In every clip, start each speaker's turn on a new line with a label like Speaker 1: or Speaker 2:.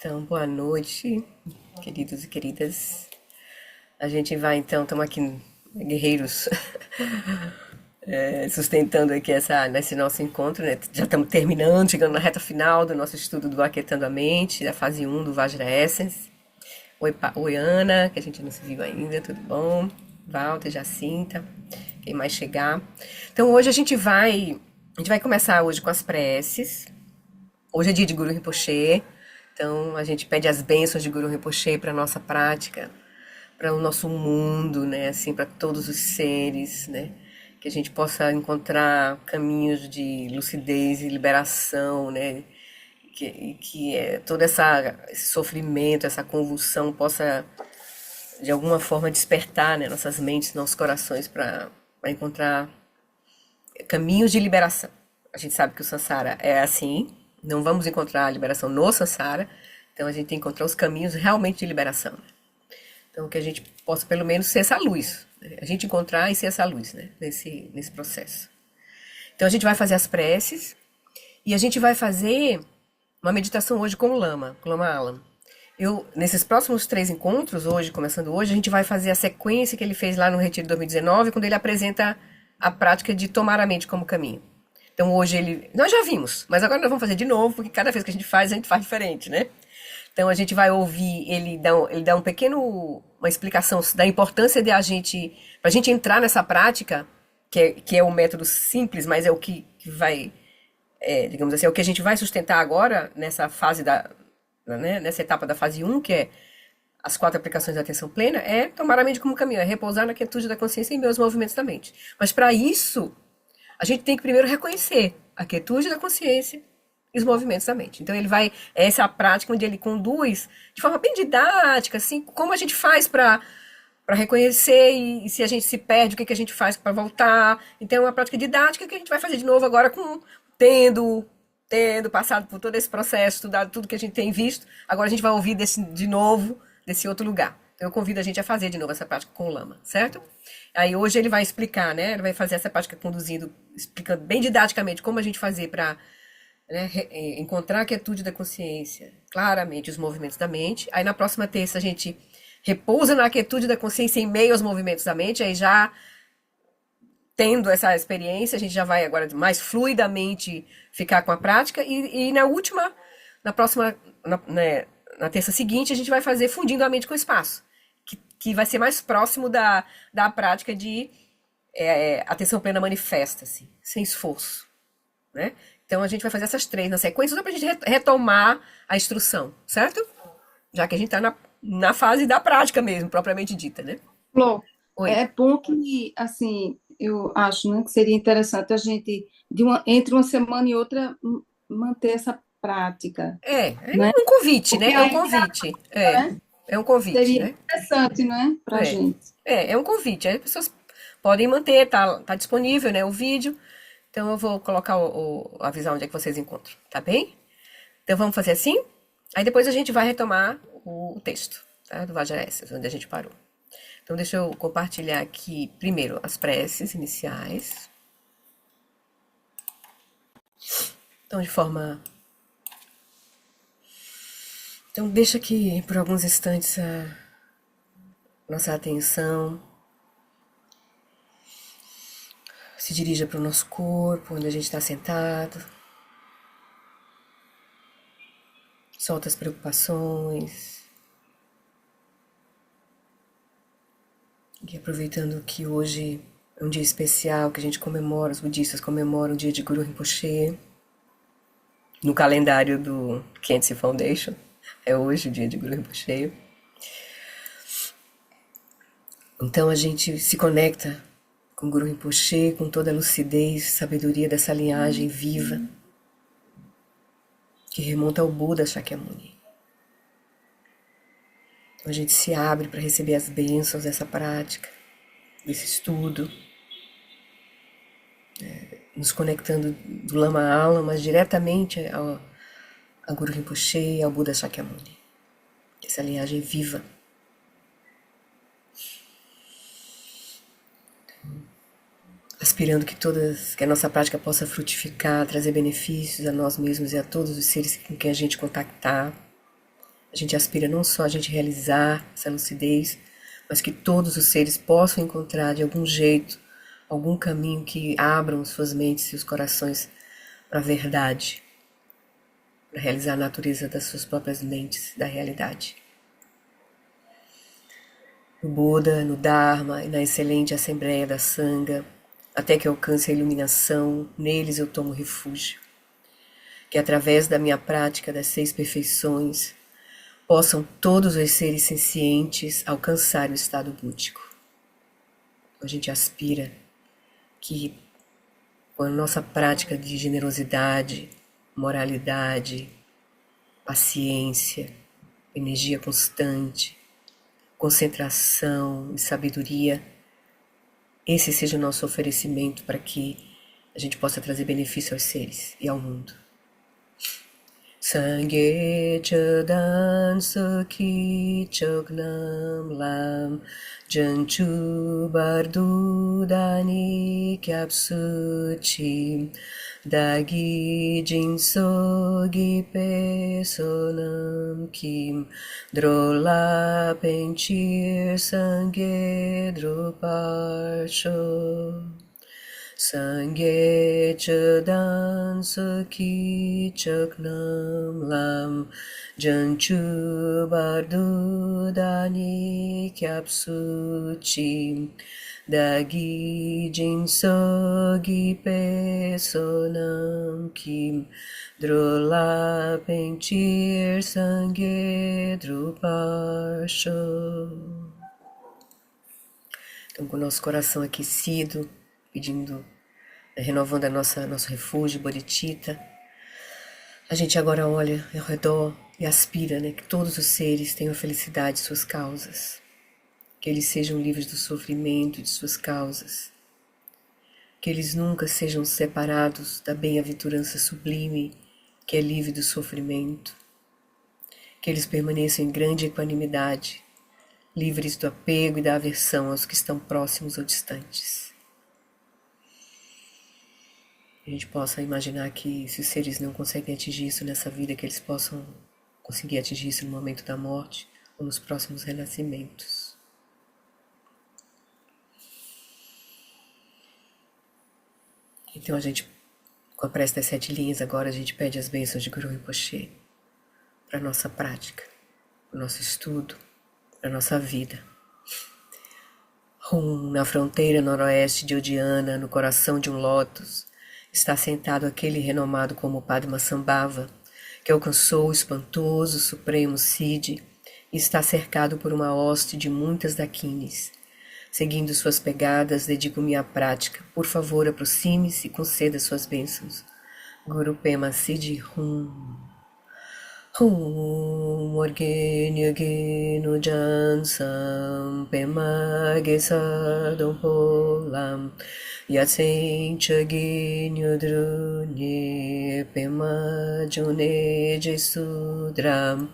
Speaker 1: Então, boa noite, queridos e queridas. A gente vai então, estamos aqui, guerreiros, sustentando aqui nesse nosso encontro, né? Já estamos terminando, chegando na reta final do nosso estudo do Aquietando a Mente, da fase um do Vajra Essence. Oi, Ana, que a gente não se viu ainda, tudo bom? Walter, Jacinta, quem mais chegar. Então, hoje a gente vai começar hoje com as preces. Hoje é dia de Guru Rinpoche, então a gente pede as bênçãos de Guru Rinpoche para a nossa prática, para o nosso mundo, né, assim, para todos os seres, né, que a gente possa encontrar caminhos de lucidez e liberação, né, que todo esse sofrimento, essa convulsão possa de alguma forma despertar, né, nossas mentes, nossos corações para encontrar caminhos de liberação. A gente sabe que o Sansara é assim, não vamos encontrar a liberação no Sansara, então a gente tem que encontrar os caminhos realmente de liberação. Então que a gente possa pelo menos ser essa luz, né? A gente encontrar e ser essa luz, né? nesse processo. Então a gente vai fazer as preces e a gente vai fazer uma meditação hoje com o Lama Alam. Nesses próximos 3 encontros, hoje, começando hoje, a gente vai fazer a sequência que ele fez lá no Retiro de 2019, quando ele apresenta a prática de tomar a mente como caminho. Então hoje nós já vimos, mas agora nós vamos fazer de novo, porque cada vez que a gente faz diferente, né? Então a gente vai ouvir, ele dá uma explicação da importância de pra gente entrar nessa prática, que é um método simples, mas é o que vai, digamos assim, é o que a gente vai sustentar agora nessa fase né, nessa etapa da fase um, que é as 4 aplicações da atenção plena, é tomar a mente como caminho, é repousar na quietude da consciência e meus movimentos da mente. Mas para isso, a gente tem que primeiro reconhecer a quietude da consciência e os movimentos da mente. Então essa é a prática onde ele conduz de forma bem didática, assim, como a gente faz para reconhecer e se a gente se perde, o que a gente faz para voltar. Então é uma prática didática que a gente vai fazer de novo agora tendo passado por todo esse processo, estudado tudo que a gente tem visto. Agora a gente vai ouvir de novo desse outro lugar. Então eu convido a gente a fazer de novo essa prática com o Lama, certo? Aí hoje ele vai explicar, né? Ele vai fazer essa prática explicando bem didaticamente como a gente fazer para, né, encontrar a quietude da consciência, claramente os movimentos da mente. Aí na próxima terça a gente repousa na quietude da consciência em meio aos movimentos da mente, aí já tendo essa experiência, a gente já vai agora mais fluidamente ficar com a prática e na próxima, né, na terça seguinte, a gente vai fazer fundindo a mente com o espaço, que vai ser mais próximo da prática de atenção plena manifesta, assim, sem esforço, né? Então a gente vai fazer essas 3 na sequência, só pra gente retomar a instrução, certo? Já que a gente tá na fase da prática mesmo, propriamente dita, né?
Speaker 2: Flor,
Speaker 1: Oi.
Speaker 2: é bom que, assim, eu acho, né, que seria interessante a gente, entre uma semana e outra, manter essa prática,
Speaker 1: É
Speaker 2: né?
Speaker 1: um convite, né?
Speaker 2: Porque
Speaker 1: É um
Speaker 2: aí,
Speaker 1: convite.
Speaker 2: né,
Speaker 1: É um convite,
Speaker 2: seria
Speaker 1: né?
Speaker 2: interessante, né, para a
Speaker 1: É.
Speaker 2: gente.
Speaker 1: É um convite. Aí as pessoas podem manter, tá disponível, né, o vídeo. Então eu vou colocar avisar onde é que vocês encontram, tá bem? Então vamos fazer assim? Aí depois a gente vai retomar o texto, tá? Do Vajrayeses, onde a gente parou. Então deixa eu compartilhar aqui primeiro as preces iniciais. Então Então deixa aqui por alguns instantes a nossa atenção se dirija para o nosso corpo, onde a gente está sentado. Solta as preocupações. E aproveitando que hoje é um dia especial, que a gente comemora, os budistas comemoram o dia de Guru Rinpoche. No calendário do Khyentse Foundation, é hoje o dia de Guru Rinpoche. Então a gente se conecta com Guru Rinpoche, com toda a lucidez, sabedoria dessa linhagem viva, que remonta ao Buda Shakyamuni. Então a gente se abre para receber as bênçãos dessa prática, desse estudo, nos conectando do Lama Alam, mas diretamente a Guru Rinpoche e ao Buda Shakyamuni. Essa linhagem viva. Aspirando que a nossa prática possa frutificar, trazer benefícios a nós mesmos e a todos os seres com quem a gente contactar. A gente aspira não só a gente realizar essa lucidez, mas que todos os seres possam encontrar de algum jeito, algum caminho que abram suas mentes e os corações para a verdade, para realizar a natureza das suas próprias mentes, da realidade. No Buda, no Dharma e na excelente Assembleia da Sangha, até que alcance a iluminação, neles eu tomo refúgio. Que através da minha prática das 6 perfeições, possam todos os seres sencientes alcançar o estado búdico. A gente aspira que, com a nossa prática de generosidade, moralidade, paciência, energia constante, concentração e sabedoria, esse seja o nosso oferecimento para que a gente possa trazer benefício aos seres e ao mundo. Sangye Chodan Sukhi Chognam Lam Janchu Bardu Dani Kyapsuchi Dagi Jinso Gipe Sonam Kim Drola Penchir Sangye Droparsho Sangye Chodan Sukhi Choknam Lam Janchu Bardu Dani Kyapsuchi Dagi Jinso Gipe Sonam Kim Drola Penchir Sangye Druparsho. Então, com o nosso coração aquecido, pedindo, renovando nosso refúgio, bodhicitta, a gente agora olha ao redor e aspira, que todos os seres tenham felicidade de suas causas, que eles sejam livres do sofrimento de suas causas, que eles nunca sejam separados da bem-aventurança sublime que é livre do sofrimento, que eles permaneçam em grande equanimidade, livres do apego e da aversão aos que estão próximos ou distantes. A gente possa imaginar que se os seres não conseguem atingir isso nessa vida, que eles possam conseguir atingir isso no momento da morte ou nos próximos renascimentos. Então a gente, com a prece das 7 linhas, agora a gente pede as bênçãos de Guru Rinpoche para a nossa prática, para o nosso estudo, para a nossa vida. Na fronteira noroeste de Udiana, no coração de um lótus, está sentado aquele renomado como Padmasambhava, que alcançou o espantoso Supremo Siddhi e está cercado por uma hoste de muitas dakinis. Seguindo suas pegadas, dedico-me à prática. Por favor, aproxime-se e conceda suas bênçãos. Guru Pema Siddhi Orgênio Geno Jansam Pema Gesadam Polam Yatsen Chagênio Drunye Pema June Jesudram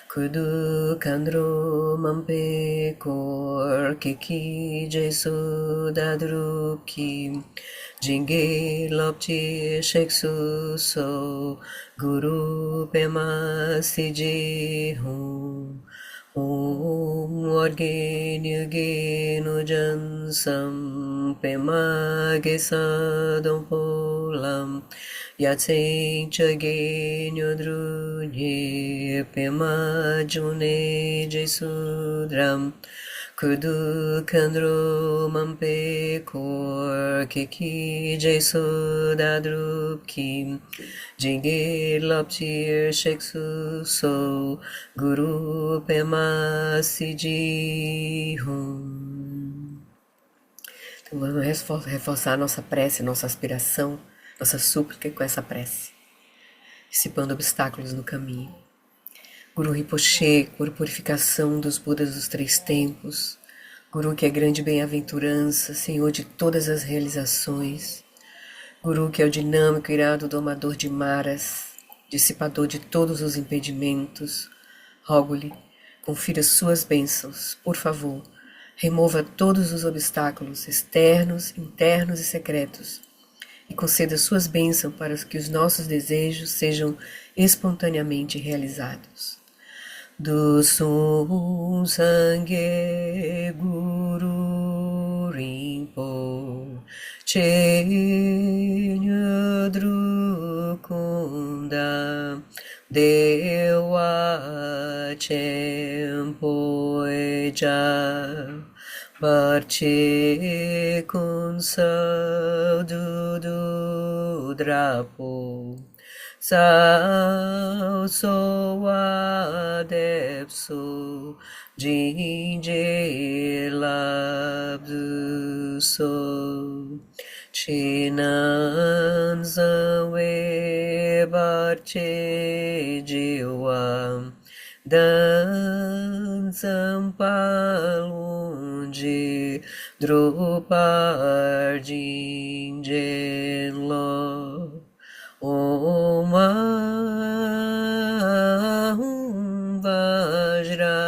Speaker 1: Kudu Kandro Mampe Kor Kiki Jesudadruki Jinge Lopti Sheksu So Guru Pema Siddhi Orgênio Geno Jansam Pema Gesadam Polam Yatsen Chagênio Drunye Pema June Jesudram Kudu Kandro Mampe Kor Kiki Jesudadruki Jinge Loptir Sheksu So Guru Pema Siddhi Então vamos reforçar nossa prece, nossa aspiração, nossa súplica com essa prece, dissipando obstáculos no caminho. Guru Rinpoche, Guru Purificação dos Budas dos 3 tempos, Guru que é grande bem-aventurança, Senhor de todas as realizações, Guru que é o dinâmico irado domador de maras, dissipador de todos os impedimentos, rogo-lhe, confira suas bênçãos, por favor, remova todos os obstáculos externos, internos e secretos, e conceda suas bênçãos para que os nossos desejos sejam espontaneamente realizados. do Sun Sangye Guru Rinpo Che Nyudru Kunda Dewa Chenpo Ja Barche Kunsal Dudu Drapo Sao Soa Depso Jinje Labdu So Chinan Zanwe Barche Jiwa Dan Sampalunji Dropar Jinjen Lo Om Ahum Vajra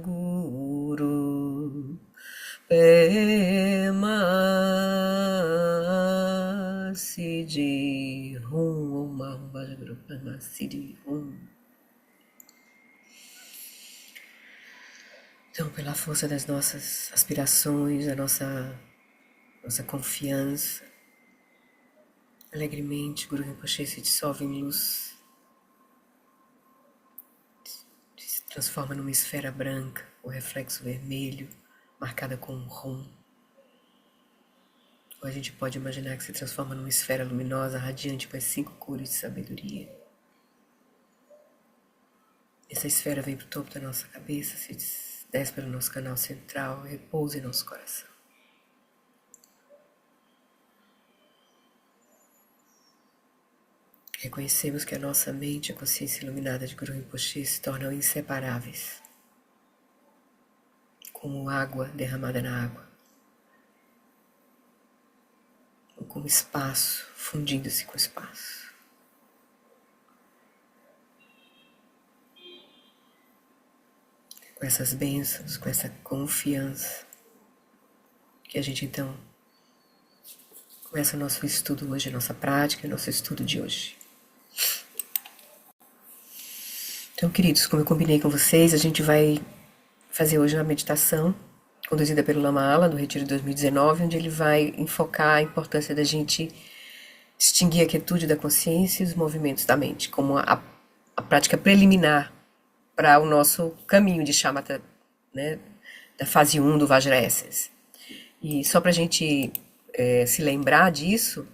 Speaker 1: Guru Pema Siddhi Hum Om Ahum Vajra Guru Pema Siddhi Hum. Então, pela força das nossas aspirações, da nossa confiança, alegremente, Guru Rinpoche se dissolve em luz, se transforma numa esfera branca, o reflexo vermelho, marcada com um rum. Ou a gente pode imaginar que se transforma numa esfera luminosa, radiante com as 5 cores de sabedoria. Essa esfera vem para o topo da nossa cabeça, se desce pelo nosso canal central, repousa em nosso coração. Reconhecemos que a nossa mente e a consciência iluminada de Guru Rinpoche se tornam inseparáveis, como água derramada na água, ou como espaço fundindo-se com espaço. Com essas bênçãos, com essa confiança, que a gente então começa o nosso estudo hoje, a nossa prática, o nosso estudo de hoje. Então, queridos, como eu combinei com vocês, a gente vai fazer hoje uma meditação conduzida pelo Lama Ala, do Retiro de 2019, onde ele vai enfocar a importância da gente distinguir a quietude da consciência e os movimentos da mente, como a prática preliminar para o nosso caminho de Shamatha, né, da fase 1 do Vajrayasanas. E só para a gente se lembrar disso,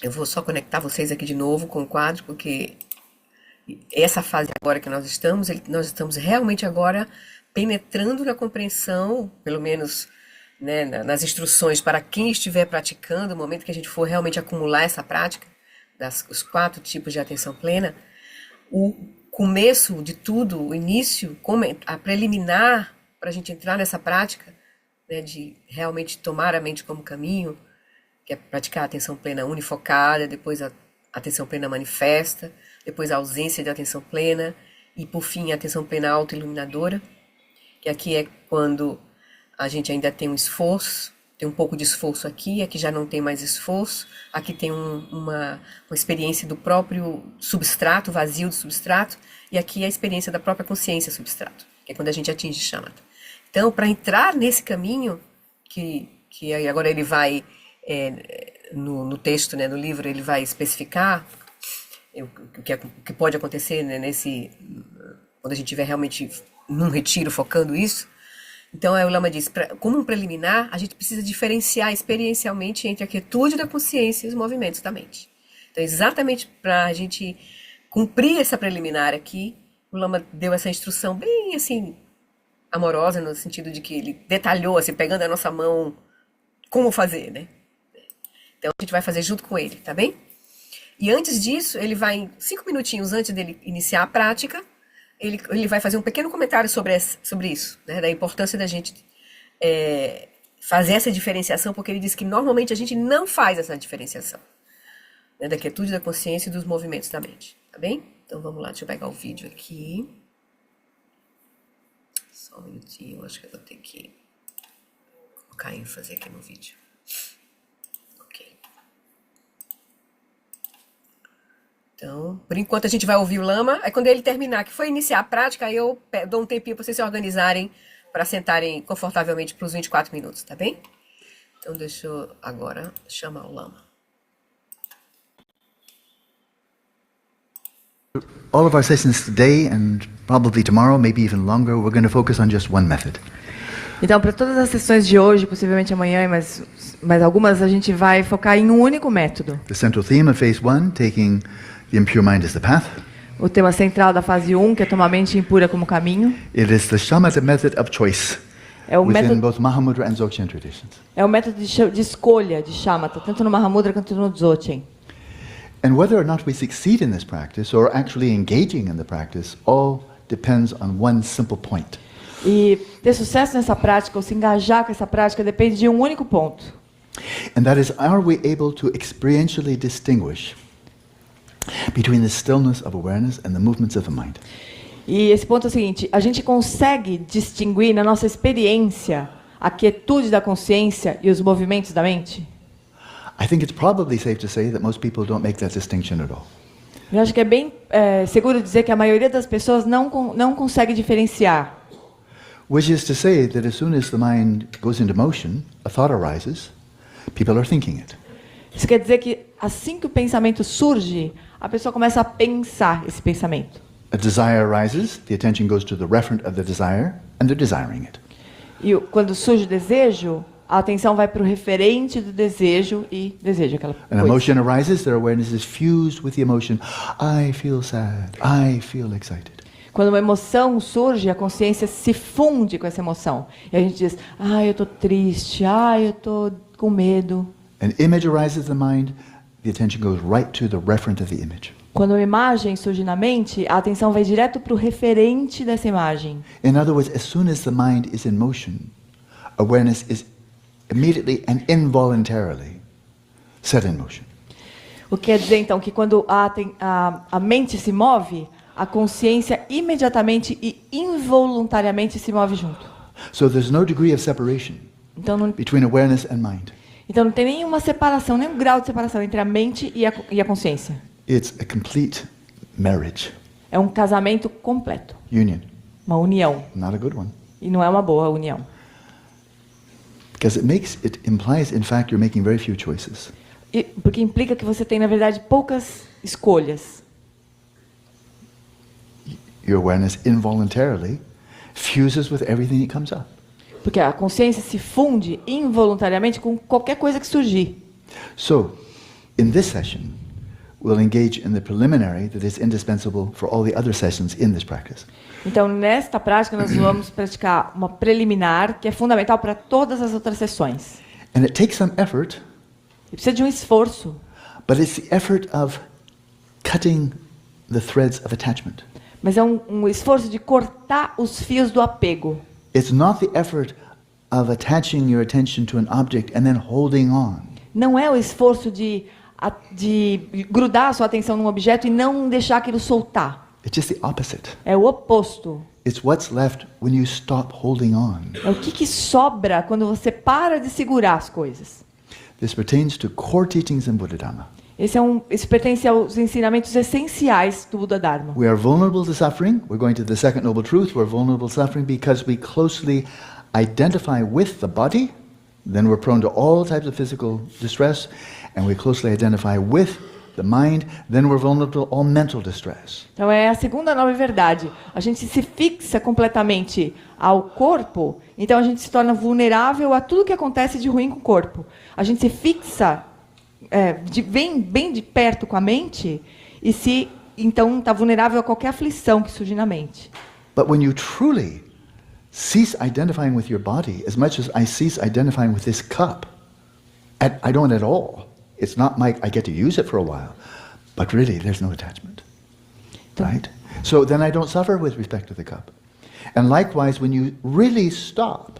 Speaker 1: eu vou só conectar vocês aqui de novo com o quadro, porque essa fase agora que nós estamos realmente agora penetrando na compreensão, pelo menos, né, nas instruções para quem estiver praticando, no momento que a gente for realmente acumular essa prática, os 4 tipos de atenção plena, o começo de tudo, o início, a preliminar para a gente entrar nessa prática, né, de realmente tomar a mente como caminho, que é praticar a atenção plena unifocada, depois a atenção plena manifesta, depois a ausência de atenção plena e, por fim, a atenção plena autoiluminadora, que aqui é quando a gente ainda tem um esforço, tem um pouco de esforço aqui já não tem mais esforço, aqui tem uma experiência do próprio substrato, vazio do substrato, e aqui é a experiência da própria consciência substrato, que é quando a gente atinge Shamatha. Então, para entrar nesse caminho, que agora ele vai, no texto, né, no livro, ele vai especificar o que pode acontecer, né, quando a gente estiver realmente num retiro focando isso. Então, o Lama diz, como um preliminar, a gente precisa diferenciar experiencialmente entre a quietude da consciência e os movimentos da mente. Então, exatamente para a gente cumprir essa preliminar aqui, o Lama deu essa instrução bem, assim, amorosa, no sentido de que ele detalhou, assim, pegando a nossa mão, como fazer, né? Então, a gente vai fazer junto com ele, tá bem? E antes disso, ele vai, 5 minutinhos antes dele iniciar a prática, ele vai fazer um pequeno comentário sobre isso, né, da importância da gente fazer essa diferenciação, porque ele diz que normalmente a gente não faz essa diferenciação, né, da quietude da consciência e dos movimentos da mente, tá bem? Então vamos lá, deixa eu pegar o vídeo aqui. Só um minutinho, eu acho que eu vou ter que colocar ênfase aqui no vídeo. Ok. Então, por enquanto a gente vai ouvir o Lama, aí quando ele terminar, que foi iniciar a prática, aí eu dou um tempinho para vocês se organizarem, para sentarem confortavelmente para os 24 minutos, tá bem? Então deixa eu agora chamar o Lama.
Speaker 3: All of our sessions today and probably tomorrow, maybe even longer, we're going to focus on just one method.
Speaker 4: Então, para todas as sessões de hoje, possivelmente amanhã, mas algumas a gente vai focar em um único método.
Speaker 3: The central theme of phase 1, taking the impure mind as the path.
Speaker 4: O tema central da fase 1, que é tomar a mente impura como caminho.
Speaker 3: It is the shamatha method of choice
Speaker 4: É o
Speaker 3: within
Speaker 4: método,
Speaker 3: both Mahamudra and Dzogchen traditions.
Speaker 4: é o método de escolha de shamatha, tanto no Mahamudra quanto no Dzogchen.
Speaker 3: And whether or not we succeed in this practice or actually engaging in the practice all depends on one simple point.
Speaker 4: E ter sucesso nessa prática, ou se engajar com essa prática, depende de um único ponto.
Speaker 3: And that is, are we able to experientially distinguish between the stillness of awareness and the movements of the mind?
Speaker 4: E esse ponto é o seguinte, a gente consegue distinguir na nossa experiência a quietude da consciência e os movimentos da mente?
Speaker 3: I think it's probably safe to say that most people don't make that distinction at all.
Speaker 4: Eu acho que é bem seguro dizer que a maioria das pessoas não consegue diferenciar.
Speaker 3: Which is to say that as soon as the mind goes into motion, a thought arises, people are thinking it.
Speaker 4: Isso quer dizer que assim que o pensamento surge, a pessoa começa a pensar esse pensamento.
Speaker 3: A desire arises, the attention goes to the referent of the desire, and they're desiring it.
Speaker 4: E quando surge o desejo, a atenção vai para o referente do desejo e deseja aquela
Speaker 3: An
Speaker 4: coisa.
Speaker 3: emotion arises, their awareness is fused with the emotion. I feel sad, I feel excited.
Speaker 4: Quando uma emoção surge, a consciência se funde com essa emoção. E a gente diz, eu estou triste, eu estou com medo.
Speaker 3: An image arises in the mind, the attention goes right to the referent of the image.
Speaker 4: Quando uma imagem surge na mente, a atenção vai direto para o referente dessa imagem.
Speaker 3: In other words, as soon as the mind is in motion, awareness is immediately and involuntarily set in motion.
Speaker 4: O que quer dizer, então, que quando a mente se move, a consciência imediatamente e involuntariamente se move junto.
Speaker 3: So there's no degree of separation
Speaker 4: Então não,
Speaker 3: between awareness and mind.
Speaker 4: então não tem nenhuma separação, nenhum grau de separação entre a mente e a consciência.
Speaker 3: It's a complete marriage,
Speaker 4: É um casamento completo,
Speaker 3: union,
Speaker 4: uma união.
Speaker 3: not a good one.
Speaker 4: E não é uma boa união.
Speaker 3: Because it implies, in fact, you're making very few choices.
Speaker 4: Porque implica que você tem, na verdade, poucas escolhas.
Speaker 3: Your awareness involuntarily fuses with everything that comes up.
Speaker 4: Porque a consciência se funde involuntariamente com qualquer coisa que surgir.
Speaker 3: So, in this session, we'll engage in the preliminary that is indispensable for all the other sessions in this practice.
Speaker 4: Então, nesta prática, nós vamos praticar uma preliminar que é fundamental para todas as outras sessões.
Speaker 3: And it takes some effort,
Speaker 4: E precisa de um esforço,
Speaker 3: but it's the effort of cutting the threads of attachment.
Speaker 4: mas é um esforço de cortar os fios do apego.
Speaker 3: It's not the effort of attaching your attention to an object and then holding on.
Speaker 4: Não é o esforço de grudar a sua atenção num objeto e não deixar aquilo soltar.
Speaker 3: It's just the opposite.
Speaker 4: É o oposto.
Speaker 3: It's what's left when you stop holding on.
Speaker 4: É o que sobra quando você para de segurar as coisas.
Speaker 3: This pertains to core teachings in Buddha Dharma.
Speaker 4: Isso pertence aos ensinamentos essenciais do Buda Dharma.
Speaker 3: We are vulnerable to suffering. We're going to the second noble truth. We're vulnerable to suffering because we closely identify with the body. Then we're prone to all types of physical distress. And we closely identify with the mind. Then we're vulnerable to all mental distress.
Speaker 4: Então é a segunda nobre verdade. A gente se fixa completamente ao corpo, então a gente se torna vulnerável a tudo que acontece de ruim com o corpo. A gente se fixa bem de perto com a mente e então está vulnerável a qualquer aflição que surge na mente.
Speaker 3: But when you truly cease identifying with your body, as much as I cease identifying with this cup, I don't at all. It's not I get to use it for a while, but really there's no attachment, right? So then I don't suffer with respect to the cup. And likewise, when you really stop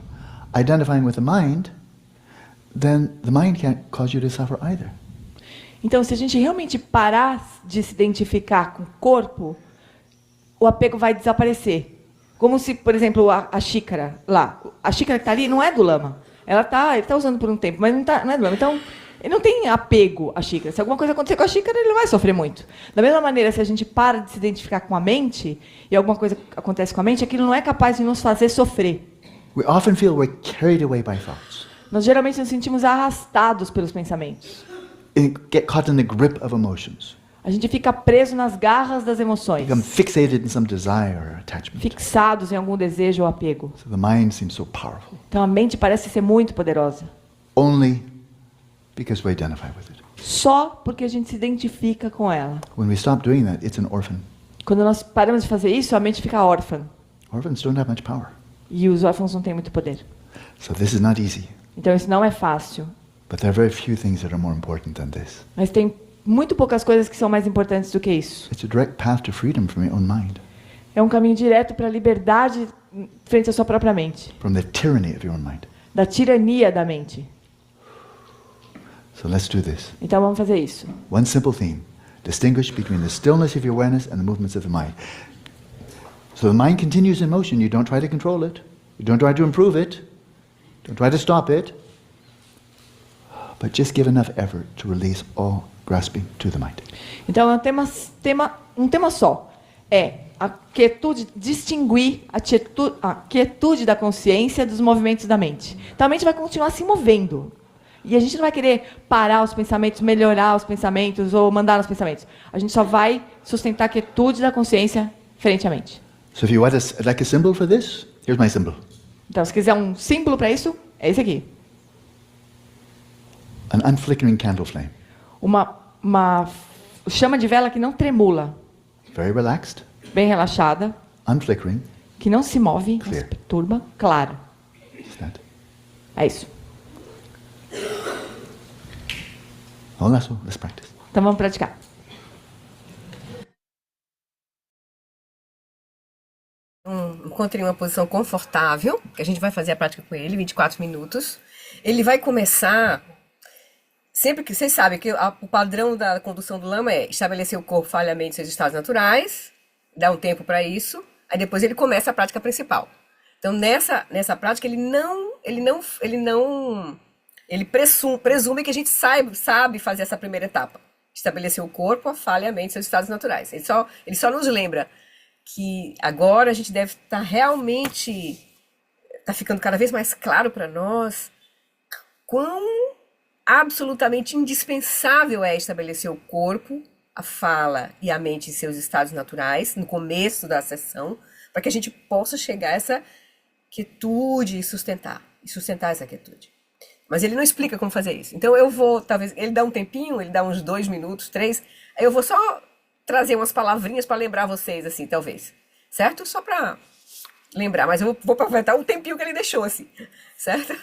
Speaker 3: identifying with the mind, then the mind can't cause you to suffer either.
Speaker 4: Então, se a gente realmente parar de se identificar com o corpo, o apego vai desaparecer. Como se, por exemplo, a xícara lá, a xícara que está ali não é do lama. Ele está usando por um tempo, mas não é do lama. Então, Ele não tem apego à xícara. Se alguma coisa acontecer com a xícara, ele não vai sofrer muito. Da mesma maneira, se a gente para de se identificar com a mente, e alguma coisa acontece com a mente, aquilo não é capaz de nos fazer sofrer.
Speaker 3: We often feel we're carried away by thoughts.
Speaker 4: Nós geralmente nos sentimos arrastados pelos pensamentos.
Speaker 3: And get caught in the grip of emotions.
Speaker 4: A gente fica preso nas garras das emoções,
Speaker 3: Become fixated in some desire or attachment.
Speaker 4: fixados em algum desejo ou apego.
Speaker 3: So the mind seems so powerful.
Speaker 4: Então a mente parece ser muito poderosa,
Speaker 3: Only because we identify with it.
Speaker 4: só porque a gente se identifica com ela.
Speaker 3: When we stop doing that, it's an orphan.
Speaker 4: Quando nós paramos de fazer isso, a mente fica órfã.
Speaker 3: Orphans don't have much power.
Speaker 4: E os órfãos não têm muito poder.
Speaker 3: So this is not easy.
Speaker 4: Então isso não é fácil.
Speaker 3: But there are very few things that are more important than this.
Speaker 4: Mas tem muito poucas coisas que são mais importantes do que isso.
Speaker 3: It's a direct path to freedom from your own mind,
Speaker 4: É um caminho direto para a liberdade frente à sua própria mente,
Speaker 3: from the tyranny of your own mind.
Speaker 4: da tirania da mente.
Speaker 3: So let's do this.
Speaker 4: Então vamos fazer isso.
Speaker 3: One simple theme. Distinguish between the stillness of your awareness and the movements of the mind. So the mind continues in motion. You don't try to control it. You don't try to improve it. Don't try to stop it. But just give enough effort to release all grasping to the mind.
Speaker 4: Então é um tema só. É a quietude, distinguir a quietude da consciência dos movimentos da mente. Então a mente vai continuar se movendo. E a gente não vai querer parar os pensamentos, melhorar os pensamentos ou mandar os pensamentos. A gente só vai sustentar a quietude da consciência frente à mente.
Speaker 3: So if you want like a symbol for this, here's my symbol.
Speaker 4: Então, se quiser um símbolo para isso, é esse aqui.
Speaker 3: An unflickering candle flame.
Speaker 4: Uma chama de vela que não tremula,
Speaker 3: Very relaxed,
Speaker 4: bem relaxada,
Speaker 3: unflickering.
Speaker 4: que não se move, não se
Speaker 3: Clear.
Speaker 4: perturba, clara.
Speaker 3: Just that.
Speaker 4: É isso.
Speaker 3: Oh, let's practice.
Speaker 4: Então vamos praticar.
Speaker 1: Encontre uma posição confortável, que a gente vai fazer a prática com ele, 24 minutos. Ele vai começar, sempre que vocês sabem que o padrão da condução do Lama é estabelecer o corpo falhamente em seus estados naturais, dá um tempo para isso, aí depois ele começa a prática principal. Então nessa prática ele presume que a gente sabe fazer essa primeira etapa, estabelecer o corpo falhamente em seus estados naturais. Ele só nos lembra que agora a gente deve estar realmente, está ficando cada vez mais claro para nós quão absolutamente indispensável é estabelecer o corpo, a fala e a mente em seus estados naturais, no começo da sessão, para que a gente possa chegar a essa quietude e sustentar essa quietude. Mas ele não explica como fazer isso. Então eu vou, talvez, ele dá um tempinho, ele dá uns 2 minutos, 3, aí eu vou só trazer umas palavrinhas para lembrar vocês, assim, talvez. Certo? Só para lembrar, mas eu vou aproveitar o tempinho que ele deixou, assim. Certo?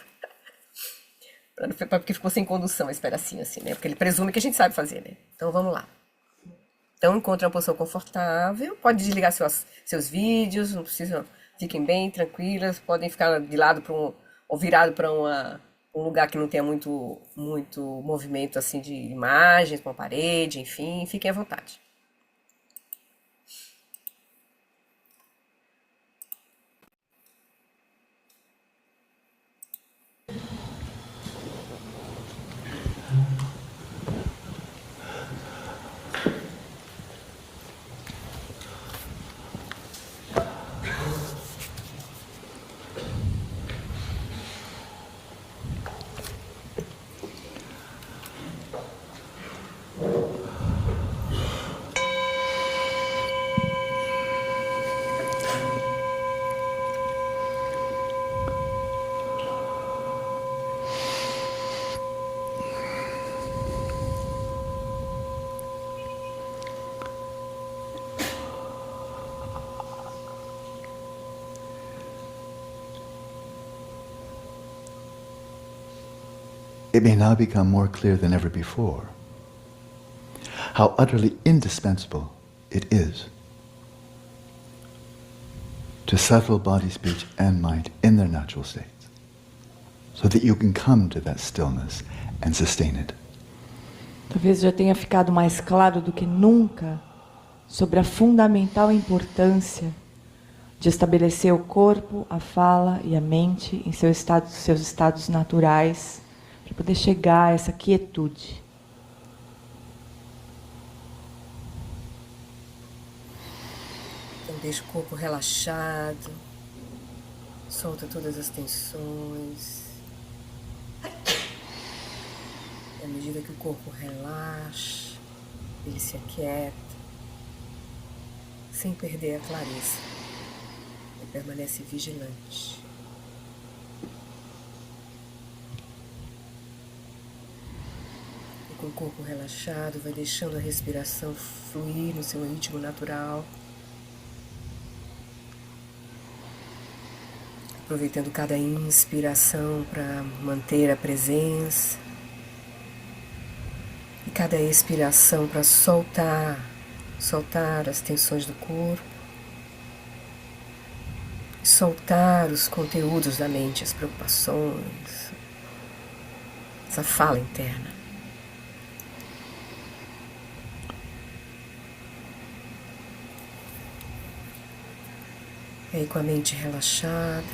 Speaker 1: Porque ficou sem condução esse pedacinho, assim, né? Porque ele presume que a gente sabe fazer, né? Então vamos lá. Então encontre uma posição confortável, pode desligar seus vídeos, não precisam, fiquem bem tranquilas, podem ficar de lado ou virado para um lugar que não tenha muito movimento, assim, de imagens, uma parede, enfim, fiquem à vontade.
Speaker 3: It may now become more clear than ever before how utterly indispensable it is to settle body, speech, and mind in their natural states, so that you can come to that stillness and sustain it.
Speaker 4: Talvez já tenha ficado mais claro do que nunca sobre a fundamental importância de estabelecer o corpo, a fala e a mente em seus estados naturais, para poder chegar a essa quietude.
Speaker 1: Então deixa o corpo relaxado, solta todas as tensões. E à medida que o corpo relaxa, ele se aquieta, sem perder a clareza. Ele permanece vigilante. E com o corpo relaxado, vai deixando a respiração fluir no seu ritmo natural. Aproveitando cada inspiração para manter a presença. E cada expiração para soltar as tensões do corpo. Soltar os conteúdos da mente, as preocupações, essa fala interna. E aí, com a mente relaxada,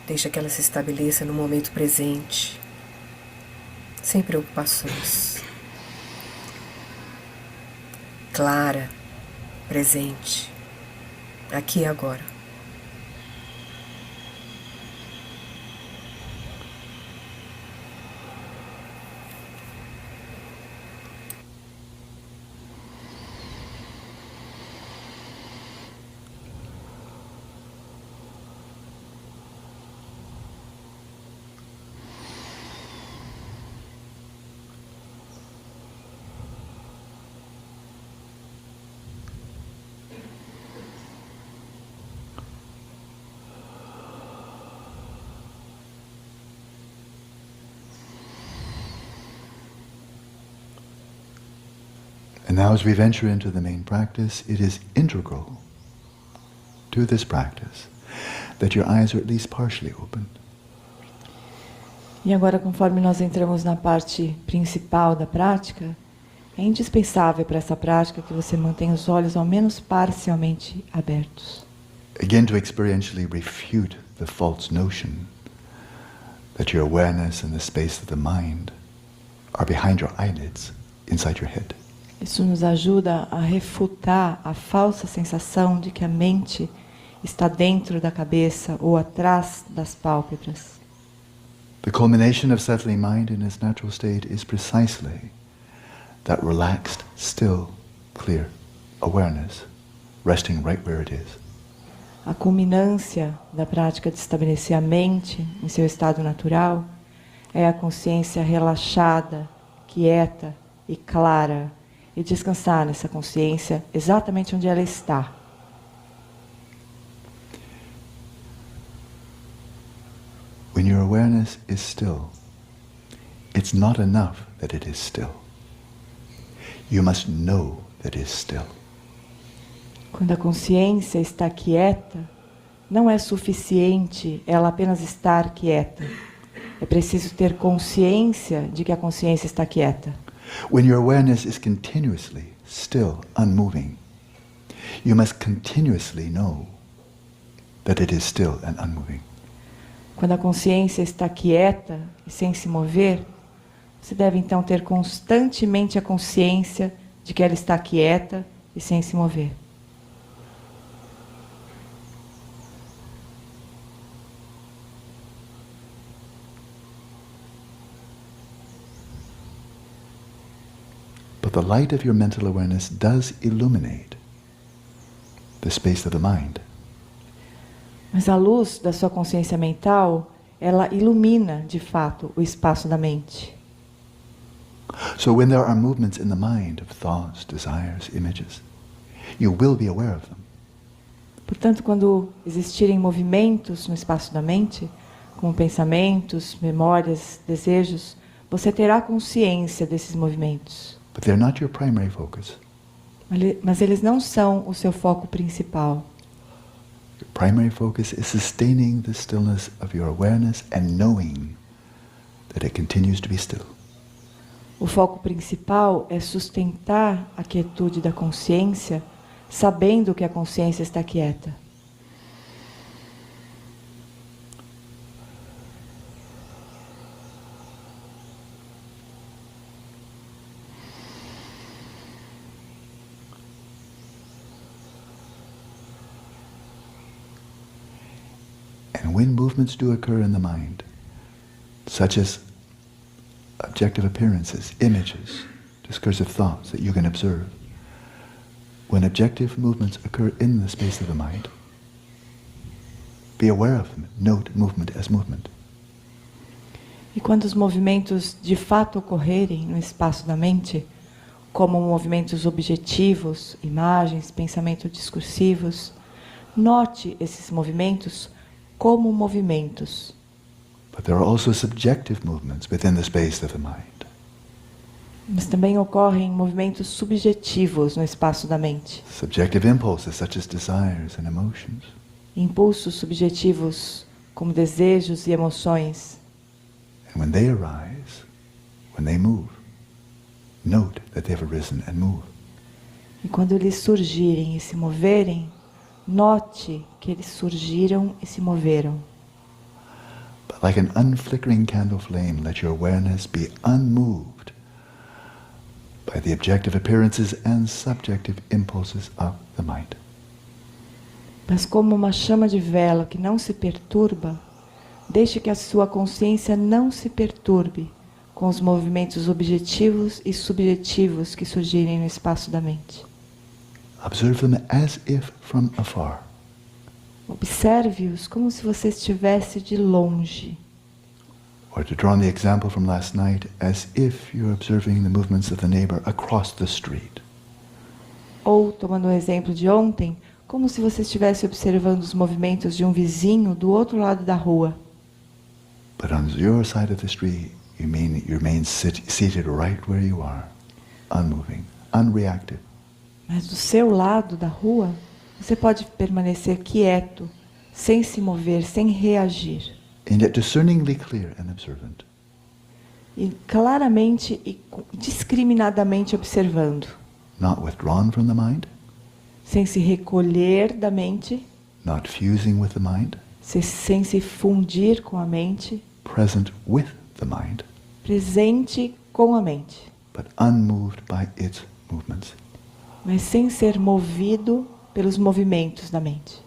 Speaker 1: deixa que ela se estabeleça no momento presente, sem preocupações. Clara, presente, aqui e agora.
Speaker 3: And now as we venture into the main practice, it is integral to this practice that your eyes are at least partially open.
Speaker 4: E agora, conforme nós entramos na parte principal da prática, é indispensável para essa prática que você mantenha os olhos ao menos parcialmente abertos.
Speaker 3: Again, to experientially refute the false notion that your awareness and the space of the mind are behind your eyelids, inside your head.
Speaker 4: Isso nos ajuda a refutar a falsa sensação de que a mente está dentro da cabeça ou atrás das pálpebras.
Speaker 3: The culmination of settling mind in its natural state is precisely that relaxed, still, clear awareness, resting right where it is.
Speaker 4: A culminância da prática de estabelecer a mente em seu estado natural é a consciência relaxada, quieta e clara, e descansar nessa consciência exatamente onde ela está.
Speaker 3: When your awareness is still, it's not enough that it is still. You must know that it is still.
Speaker 4: Quando a consciência está quieta, não é suficiente ela apenas estar quieta. É preciso ter consciência de que a consciência está quieta.
Speaker 3: When your awareness is continuously still, unmoving, you must continuously know that it is still and unmoving.
Speaker 4: Quando a consciência está quieta e sem se mover, você deve então ter constantemente a consciência de que ela está quieta e sem se mover.
Speaker 3: But the light of your mental awareness does illuminate the space of the mind.
Speaker 4: Mas a luz da sua consciência mental, ela ilumina, de fato, o espaço da mente.
Speaker 3: So when there are movements in the mind of thoughts, desires, images, you will be aware of them.
Speaker 4: Portanto, quando existirem movimentos no espaço da mente, como pensamentos, memórias, desejos, você terá consciência desses movimentos.
Speaker 3: But they're not your primary focus.
Speaker 4: Mas eles não são o seu foco principal.
Speaker 3: Your primary focus is sustaining the stillness of your awareness and knowing that it continues to be still.
Speaker 4: O foco principal é sustentar a quietude da consciência, sabendo que a consciência está quieta.
Speaker 3: And when movements do occur in the mind, such as objective appearances, images, discursive thoughts that you can observe, when objective movements occur in the space of the mind, be aware of them. Note movement as movement.
Speaker 4: E quando os movimentos de fato ocorrerem no espaço da mente, como movimentos objetivos, imagens, pensamentos discursivos, note esses movimentos como movimentos.
Speaker 3: But there are also subjective movements within the space of the mind.
Speaker 4: Mas também ocorrem movimentos subjetivos no espaço da mente.
Speaker 3: Subjective impulses such as desires and emotions.
Speaker 4: Impulsos subjetivos como desejos e emoções.
Speaker 3: And when they arise, when they move, note that they have arisen and moved.
Speaker 4: E quando eles surgirem e se moverem, note que eles surgiram e se moveram.
Speaker 3: But like an unflickering candle flame, let your awareness be unmoved by the objective appearances and subjective impulses of the mind.
Speaker 4: Mas como uma chama de vela que não se perturba, deixe que a sua consciência não se perturbe com os movimentos objetivos e subjetivos que surgirem no espaço da mente.
Speaker 3: Observe them as if from afar.
Speaker 4: Observe-os como se você estivesse de longe.
Speaker 3: Or to draw on the example from last night, as if you're observing the movements of the neighbor across the street.
Speaker 4: Ou, tomando o exemplo de ontem, como se você estivesse observando os movimentos de um vizinho do outro lado da rua.
Speaker 3: But on your side of the street, you remain seated right where you are, unmoving, unreactive.
Speaker 4: Mas do seu lado da rua, você pode permanecer quieto, sem se mover, sem reagir.
Speaker 3: And yet discerningly clear and observant.
Speaker 4: E claramente e discriminadamente observando.
Speaker 3: Not withdrawn from the mind.
Speaker 4: Sem se recolher da mente.
Speaker 3: Not fusing with the mind.
Speaker 4: Sem se fundir com a mente.
Speaker 3: Present with the mind.
Speaker 4: Presente com a mente.
Speaker 3: But unmoved by its movements.
Speaker 4: Mas sem ser movido pelos movimentos da mente.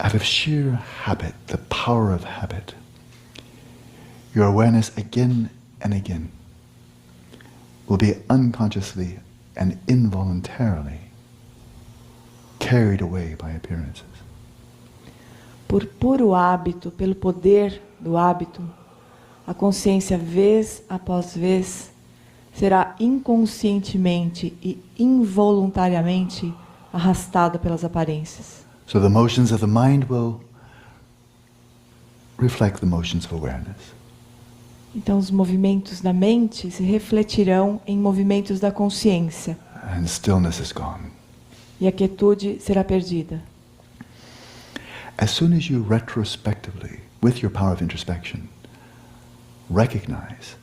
Speaker 3: out of sheer habit, the power of habit, your awareness again and again will be unconsciously and involuntarily carried away by appearances.
Speaker 4: Por puro hábito, pelo poder do hábito, a consciência, vez após vez, será inconscientemente e involuntariamente arrastada pelas aparências.
Speaker 3: So the motions of the mind will reflect the motions of awareness.
Speaker 4: Então os movimentos da mente se refletirão em movimentos da consciência.
Speaker 3: And stillness is gone.
Speaker 4: E a quietude será perdida.
Speaker 3: As soon as you retrospectively, with your power of introspection, recognize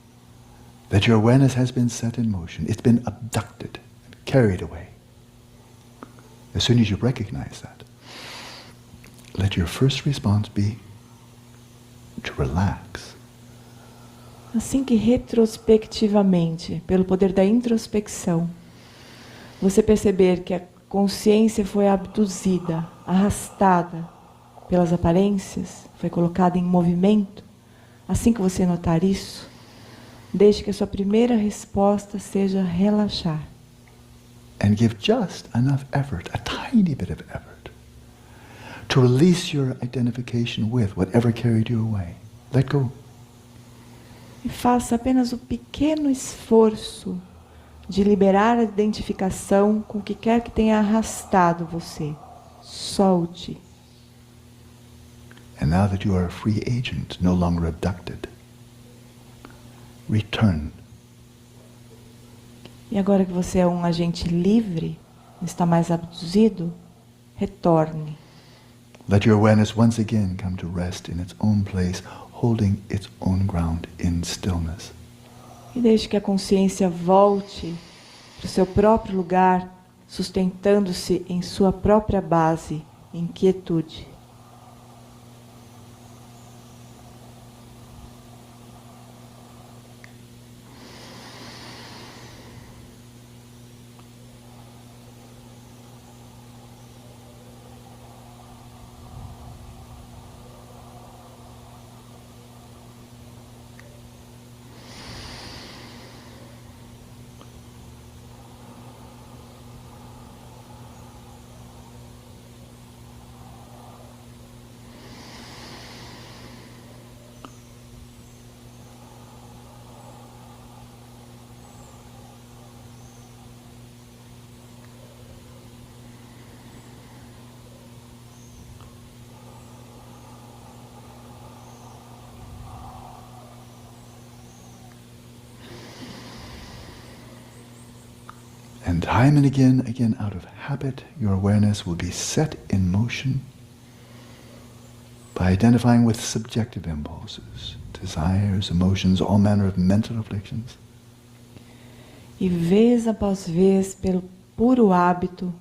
Speaker 3: that your awareness has been set in motion, it's been abducted, carried away. As soon as you recognize that, let your first response be to relax.
Speaker 4: Assim que retrospectivamente, pelo poder da introspecção, você perceber que a consciência foi abduzida, arrastada pelas aparências, foi colocada em movimento, assim que você notar isso, deixe que a sua primeira resposta seja relaxar.
Speaker 3: And give just enough effort, a tiny bit of effort, to release your identification with whatever carried you away. Let go.
Speaker 4: E faça apenas o pequeno esforço de liberar a identificação com o que quer que tenha arrastado você. Solte.
Speaker 3: And now that you are a free agent, no longer abducted, return.
Speaker 4: E agora que você é um agente livre, não está mais abduzido, retorne.
Speaker 3: Let your awareness once again come to rest in its own place, holding its own ground in stillness.
Speaker 4: E deixe que a consciência volte para o seu próprio lugar, sustentando-se em sua própria base, em quietude.
Speaker 3: And time and again, out of habit, your awareness will be set in motion by identifying with subjective impulses, desires, emotions, all manner of mental afflictions.
Speaker 4: E vez após vez, pelo puro hábito,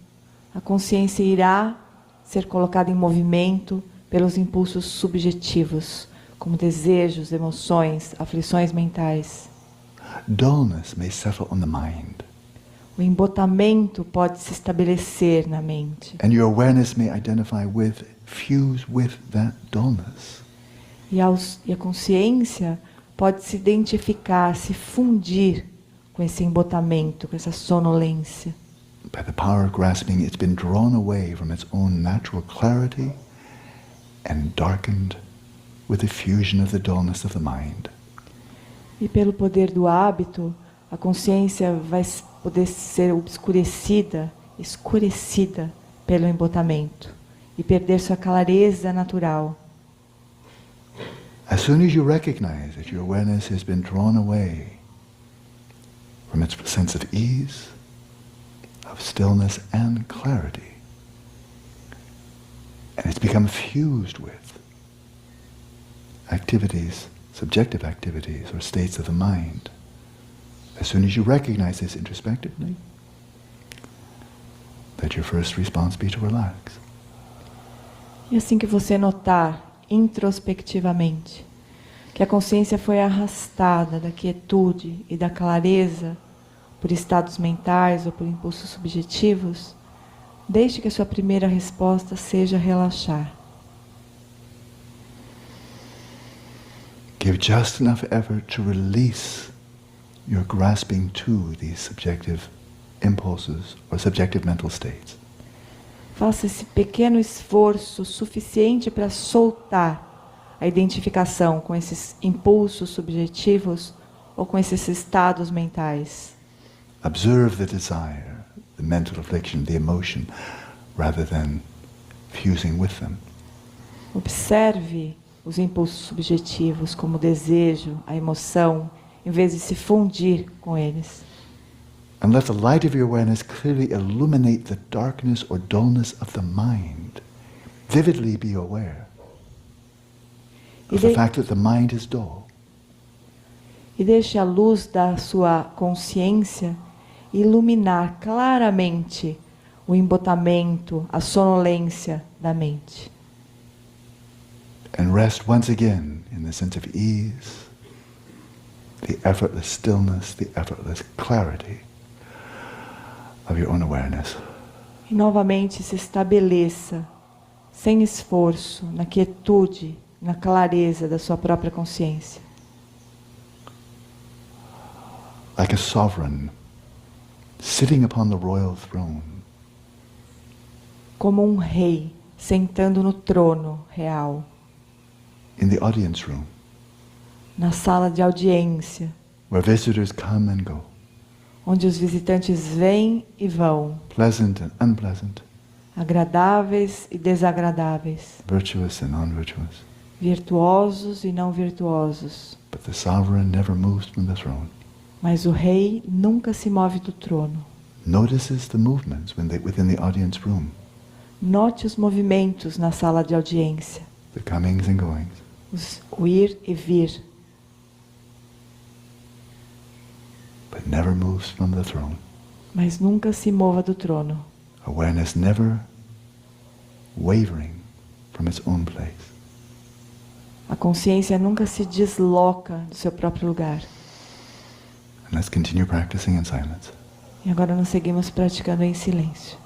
Speaker 4: a consciência irá ser colocada em movimento pelos impulsos subjetivos, como desejos, emoções, aflições mentais.
Speaker 3: Dullness may settle on the mind.
Speaker 4: O embotamento pode se estabelecer na mente.
Speaker 3: And your awareness may identify with, fuse with that dullness.
Speaker 4: E a consciência pode se identificar, se fundir com esse embotamento, com essa sonolência.
Speaker 3: By the power of grasping, it's been drawn away from its own natural clarity and darkened with the fusion of the dullness of the mind.
Speaker 4: E pelo poder do hábito, a consciência vai poder ser obscurecida, escurecida pelo embotamento e perder sua clareza natural.
Speaker 3: As soon as you recognize that your awareness has been drawn away from its sense of ease, of stillness and clarity, and it's become fused with activities, subjective activities or states of the mind, as soon as you recognize this introspectively, let your first response be to relax.
Speaker 4: E assim que você notar introspectivamente que a consciência foi arrastada da quietude e da clareza por estados mentais ou por impulsos subjetivos, deixe que a sua primeira resposta seja relaxar.
Speaker 3: Give just enough effort to release your grasping to these subjective impulses or subjective mental states.
Speaker 4: Faça esse pequeno esforço suficiente para soltar a identificação com esses impulsos subjetivos ou com esses estados mentais.
Speaker 3: Observe the desire, the mental affliction, the emotion, rather than fusing with them.
Speaker 4: Observe os impulsos subjetivos como o desejo, a emoção, em vez de se fundir com eles.
Speaker 3: And let the light of your awareness clearly illuminate the darkness or dullness of the mind. Vividly be aware of the fact that the mind is dull.
Speaker 4: E deixe a luz da sua consciência iluminar claramente o embotamento, a sonolência da mente.
Speaker 3: And rest once again in the sense of ease, the effortless stillness, the effortless clarity of your own awareness.
Speaker 4: E novamente se estabeleça, sem esforço, na quietude, na clareza da sua própria consciência.
Speaker 3: Like a sovereign sitting upon the royal throne.
Speaker 4: Como um rei sentando no trono real.
Speaker 3: In the audience room.
Speaker 4: Na sala de audiência.
Speaker 3: Where visitors come and go.
Speaker 4: Onde os visitantes vêm e vão.
Speaker 3: Pleasant and unpleasant.
Speaker 4: Agradáveis e desagradáveis.
Speaker 3: Virtuous and non-virtuous.
Speaker 4: Virtuosos e não virtuosos.
Speaker 3: But the sovereign never moves from the throne.
Speaker 4: Mas o rei nunca se move do trono.
Speaker 3: Notices the movements within the audience room.
Speaker 4: Note os movimentos na sala de audiência.
Speaker 3: The comings and goings.
Speaker 4: O ir e vir.
Speaker 3: But never moves from the throne.
Speaker 4: Mas nunca se mova do trono.
Speaker 3: Awareness never wavering from its own place.
Speaker 4: A consciência nunca se desloca do seu próprio lugar.
Speaker 3: And let's continue practicing in silence.
Speaker 4: E agora nós seguimos praticando em silêncio.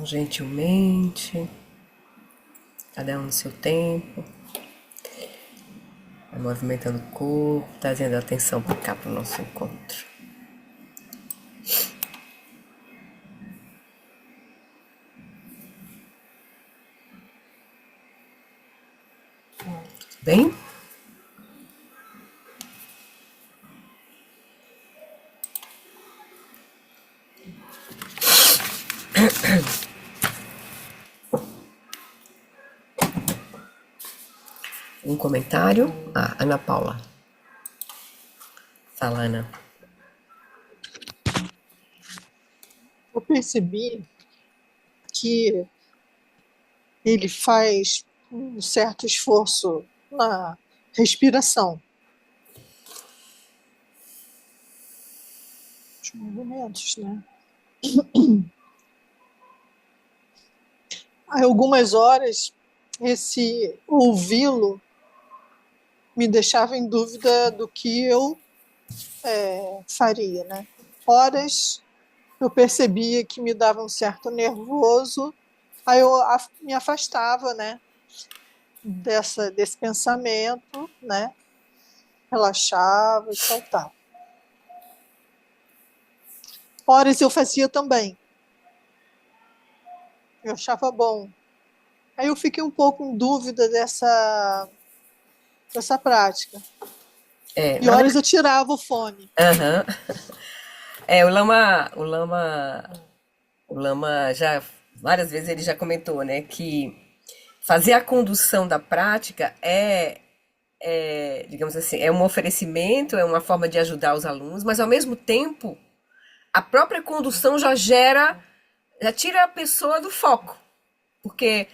Speaker 1: Gentilmente, cada um no seu tempo, vai movimentando o corpo, trazendo a atenção para cá, para o nosso encontro. Bem? Um comentário? Ah, Ana Paula. Fala, Ana.
Speaker 5: Eu percebi que ele faz um certo esforço na respiração, os movimentos, né? Há algumas horas, esse ouvi-lo me deixava em dúvida do que eu faria, né? Horas eu percebia que me dava um certo nervoso, aí eu me afastava, né, desse pensamento, né, relaxava e soltava. Horas eu fazia também, eu achava bom. Aí eu fiquei um pouco em dúvida dessa prática. E horas eu tirava o fone.
Speaker 1: Aham. O Lama já várias vezes ele já comentou, né, que fazer a condução da prática digamos assim, é um oferecimento, é uma forma de ajudar os alunos, mas ao mesmo tempo a própria condução já tira a pessoa do foco, porque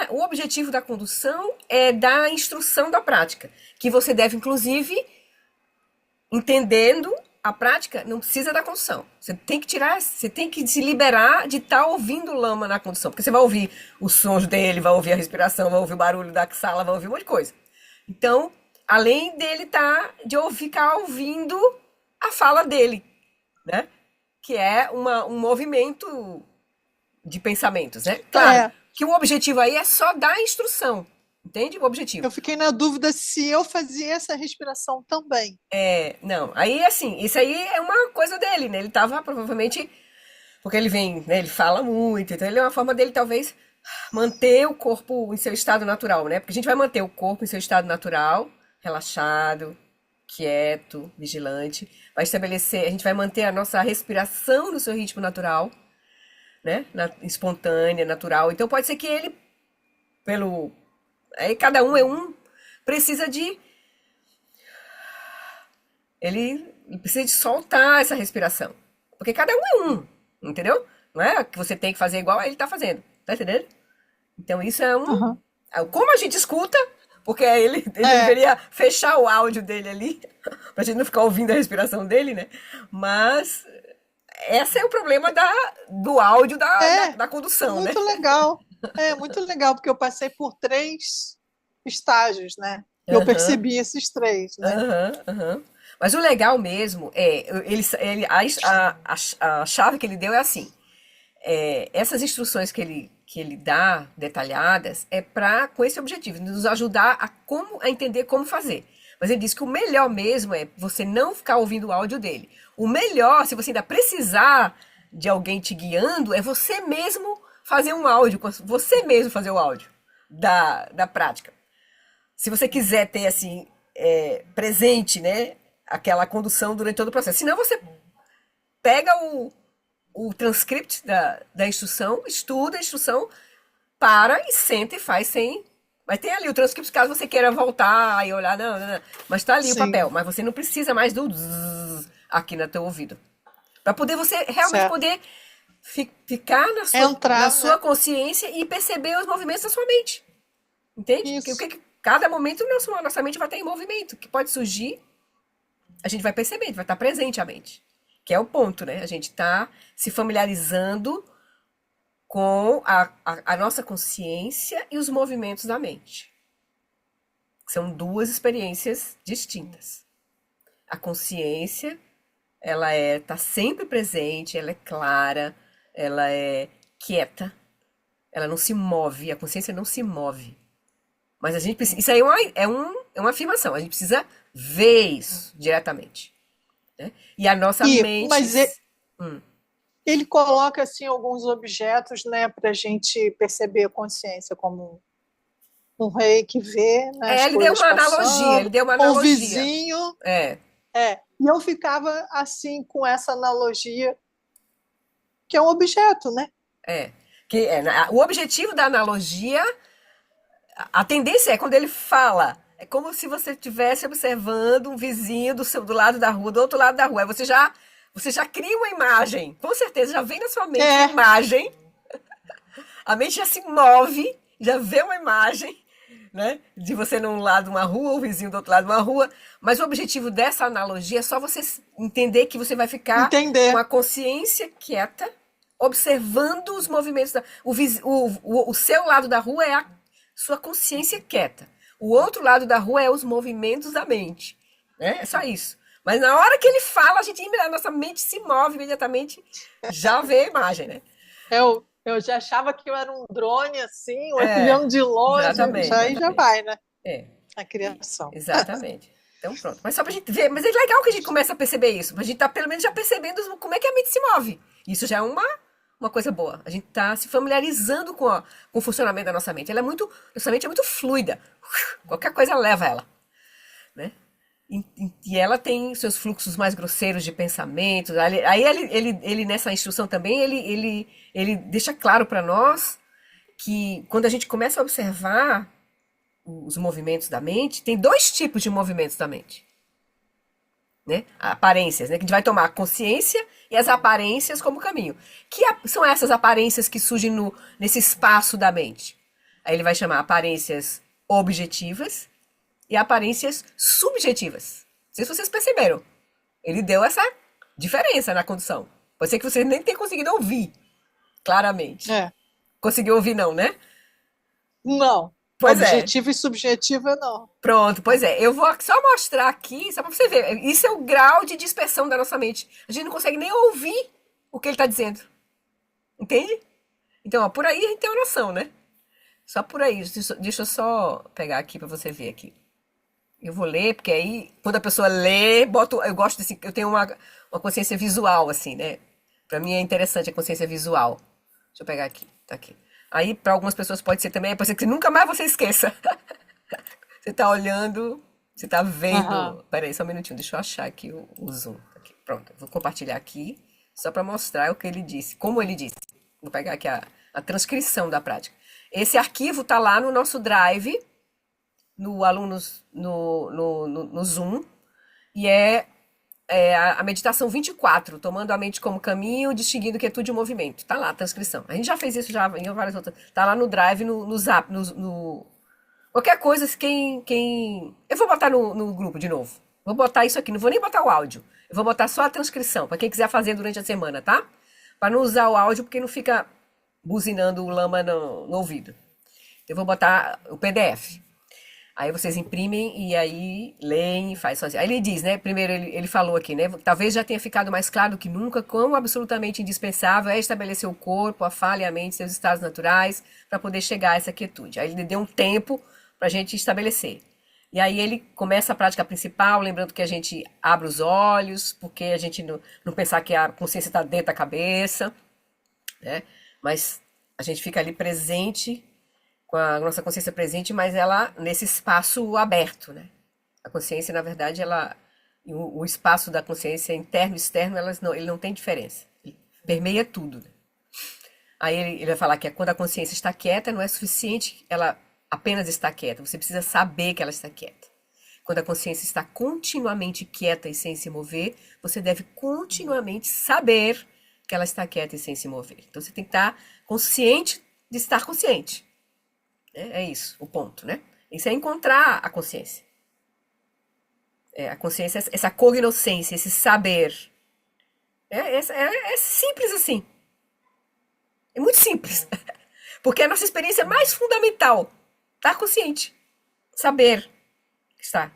Speaker 1: o objetivo da condução é dar a instrução da prática, que você deve, inclusive, entendendo a prática, não precisa da condução. Você tem que se liberar de estar ouvindo o Lama na condução, porque você vai ouvir os sons dele, vai ouvir a respiração, vai ouvir o barulho da sala, vai ouvir um monte de coisa. Então, além dele ficar ouvindo a fala dele, né? Que é um movimento de pensamentos, né? Claro que o objetivo aí é só dar a instrução, entende? O objetivo.
Speaker 5: Eu fiquei na dúvida se eu fazia essa respiração também.
Speaker 1: Não, aí assim, isso aí é uma coisa dele, né? Ele tava provavelmente, porque ele vem, né? Ele fala muito, então ele é uma forma dele talvez manter o corpo em seu estado natural, né? Porque a gente vai manter o corpo em seu estado natural, relaxado, quieto, vigilante, a gente vai manter a nossa respiração no seu ritmo natural, né? Espontânea, natural. Então pode ser que ele, aí cada um precisa de... Ele precisa de soltar essa respiração. Porque cada um é um, entendeu? Não é que você tem que fazer igual a ele tá fazendo. Tá entendendo? Então isso é como a gente escuta, porque ele deveria fechar o áudio dele ali, pra gente não ficar ouvindo a respiração dele, né? Mas esse é o problema do áudio da condução,
Speaker 5: muito
Speaker 1: né?
Speaker 5: Legal. Muito legal, porque eu passei por 3 estágios, né? Eu percebi esses 3, né?
Speaker 1: Mas o legal mesmo a chave que ele deu é assim, essas instruções que ele dá, detalhadas, com esse objetivo, de nos ajudar a entender como fazer. Mas ele diz que o melhor mesmo é você não ficar ouvindo o áudio dele. O melhor, se você ainda precisar de alguém te guiando, é você mesmo fazer um áudio, você mesmo fazer o áudio da prática. Se você quiser ter, assim, presente, né, aquela condução durante todo o processo. Senão você pega o transcript da instrução, estuda a instrução, para e senta e faz sem... Mas tem ali o transcript, caso você queira voltar e olhar, não. Mas tá ali o papel, mas você não precisa mais do zzz aqui no teu ouvido. Para poder você realmente poder ficar na sua consciência e perceber os movimentos da sua mente. Entende? Porque cada momento nossa mente vai estar em movimento, que pode surgir, a gente vai perceber, a gente vai estar presente a mente. Que é o ponto, né? A gente está se familiarizando com a nossa consciência e os movimentos da mente. São 2 experiências distintas. A consciência, ela tá sempre presente, ela é clara, ela é quieta, ela não se move, a consciência não se move. Mas a gente precisa, isso aí é uma afirmação, a gente precisa ver isso diretamente, né? E a nossa mente...
Speaker 5: Mas ele coloca assim alguns objetos, né, para a gente perceber a consciência, como um rei que vê, né, as
Speaker 1: ele deu
Speaker 5: coisas
Speaker 1: uma analogia, ele
Speaker 5: passando,
Speaker 1: deu uma
Speaker 5: ou um
Speaker 1: analogia.
Speaker 5: vizinho.
Speaker 1: É,
Speaker 5: E eu ficava assim com essa analogia, que é um objeto, né?
Speaker 1: o objetivo da analogia, a tendência é quando ele fala, é como se você estivesse observando um vizinho do lado da rua, do outro lado da rua. Aí você já cria uma imagem, com certeza, já vem na sua mente uma imagem, a mente já se move, já vê uma imagem, né, de você num lado de uma rua, o vizinho do outro lado de uma rua, mas o objetivo dessa analogia é só você entender que você vai ficar com a consciência quieta, observando os movimentos. O seu lado da rua é a sua consciência quieta. O outro lado da rua é os movimentos da mente, né? É só isso. Mas na hora que ele fala, a nossa mente se move imediatamente, já vê a imagem, né?
Speaker 5: Eu já achava que eu era um drone, assim, um avião de longe,
Speaker 1: exatamente.
Speaker 5: já vai, né?
Speaker 1: É.
Speaker 5: A criação.
Speaker 1: Exatamente. Então pronto. Mas só pra gente ver, mas é legal que a gente comece a perceber isso, pra gente tá pelo menos já percebendo como é que a mente se move. Isso já é uma coisa boa. A gente tá se familiarizando com o funcionamento da nossa mente. Nossa mente é muito fluida. Qualquer coisa leva ela, né? E ela tem seus fluxos mais grosseiros de pensamentos. Aí ele nessa instrução também, ele deixa claro para nós que quando a gente começa a observar os movimentos da mente, tem dois tipos de movimentos da mente, né? Aparências, né? Que a gente vai tomar a consciência e as aparências como caminho. São essas aparências que surgem nesse espaço da mente. Aí ele vai chamar aparências objetivas e aparências subjetivas. Não sei se vocês perceberam. Ele deu essa diferença na condução. Pode ser que vocês nem tenham conseguido ouvir claramente. Conseguiu ouvir não, né?
Speaker 5: Não.
Speaker 1: Pois
Speaker 5: Objetivo e subjetiva, não.
Speaker 1: Pronto, pois é. Eu vou só mostrar aqui, só para você ver. Isso é o grau de dispersão da nossa mente. A gente não consegue nem ouvir o que ele está dizendo. Entende? Então, ó, por aí a gente tem uma noção, né? Só por aí. Deixa eu só pegar aqui para você ver aqui. Eu vou ler, porque aí, quando a pessoa lê, eu gosto desse. Eu tenho uma consciência visual, assim, né? Para mim é interessante a consciência visual. Deixa eu pegar aqui. Tá aqui. Aí, para algumas pessoas pode ser também, pode ser que nunca mais você esqueça. Você tá olhando, você tá vendo. Peraí, só um minutinho, deixa eu achar aqui o zoom. Aqui, pronto, vou compartilhar aqui, só para mostrar o que ele disse, como ele disse. Vou pegar aqui a transcrição da prática. Esse arquivo tá lá no nosso Drive, no Alunos, no Zoom, e é a meditação 24, tomando a mente como caminho, distinguindo quietude e movimento. Tá lá a transcrição. A gente já fez isso já em várias outras. Tá lá no Drive, no Zap, qualquer coisa, eu vou botar no grupo de novo. Vou botar isso aqui, não vou nem botar o áudio. Eu vou botar só a transcrição, para quem quiser fazer durante a semana, tá? Para não usar o áudio, porque não fica buzinando o lama no ouvido. Eu vou botar o PDF. Aí vocês imprimem e aí leem e faz sozinho. Aí ele diz, né? Primeiro ele falou aqui, né? Talvez já tenha ficado mais claro do que nunca quão absolutamente indispensável é estabelecer o corpo, a fala e a mente, seus estados naturais, para poder chegar a essa quietude. Aí ele deu um tempo para a gente estabelecer. E aí ele começa a prática principal, lembrando que a gente abre os olhos, porque a gente não pensar que a consciência está dentro da cabeça, né? Mas a gente fica ali presente, com a nossa consciência presente, mas ela nesse espaço aberto, né? A consciência, na verdade, o espaço da consciência interno e externo, ele não tem diferença. Ele permeia tudo, né? Aí ele vai falar que quando a consciência está quieta, não é suficiente ela apenas estar quieta, você precisa saber que ela está quieta. Quando a consciência está continuamente quieta e sem se mover, você deve continuamente saber que ela está quieta e sem se mover. Então você tem que estar consciente de estar consciente. É isso, o ponto, né? Isso é encontrar a consciência. A consciência, essa cognoscência, esse saber. É simples assim. É muito simples. Porque é a nossa experiência mais fundamental. Estar consciente. Saber estar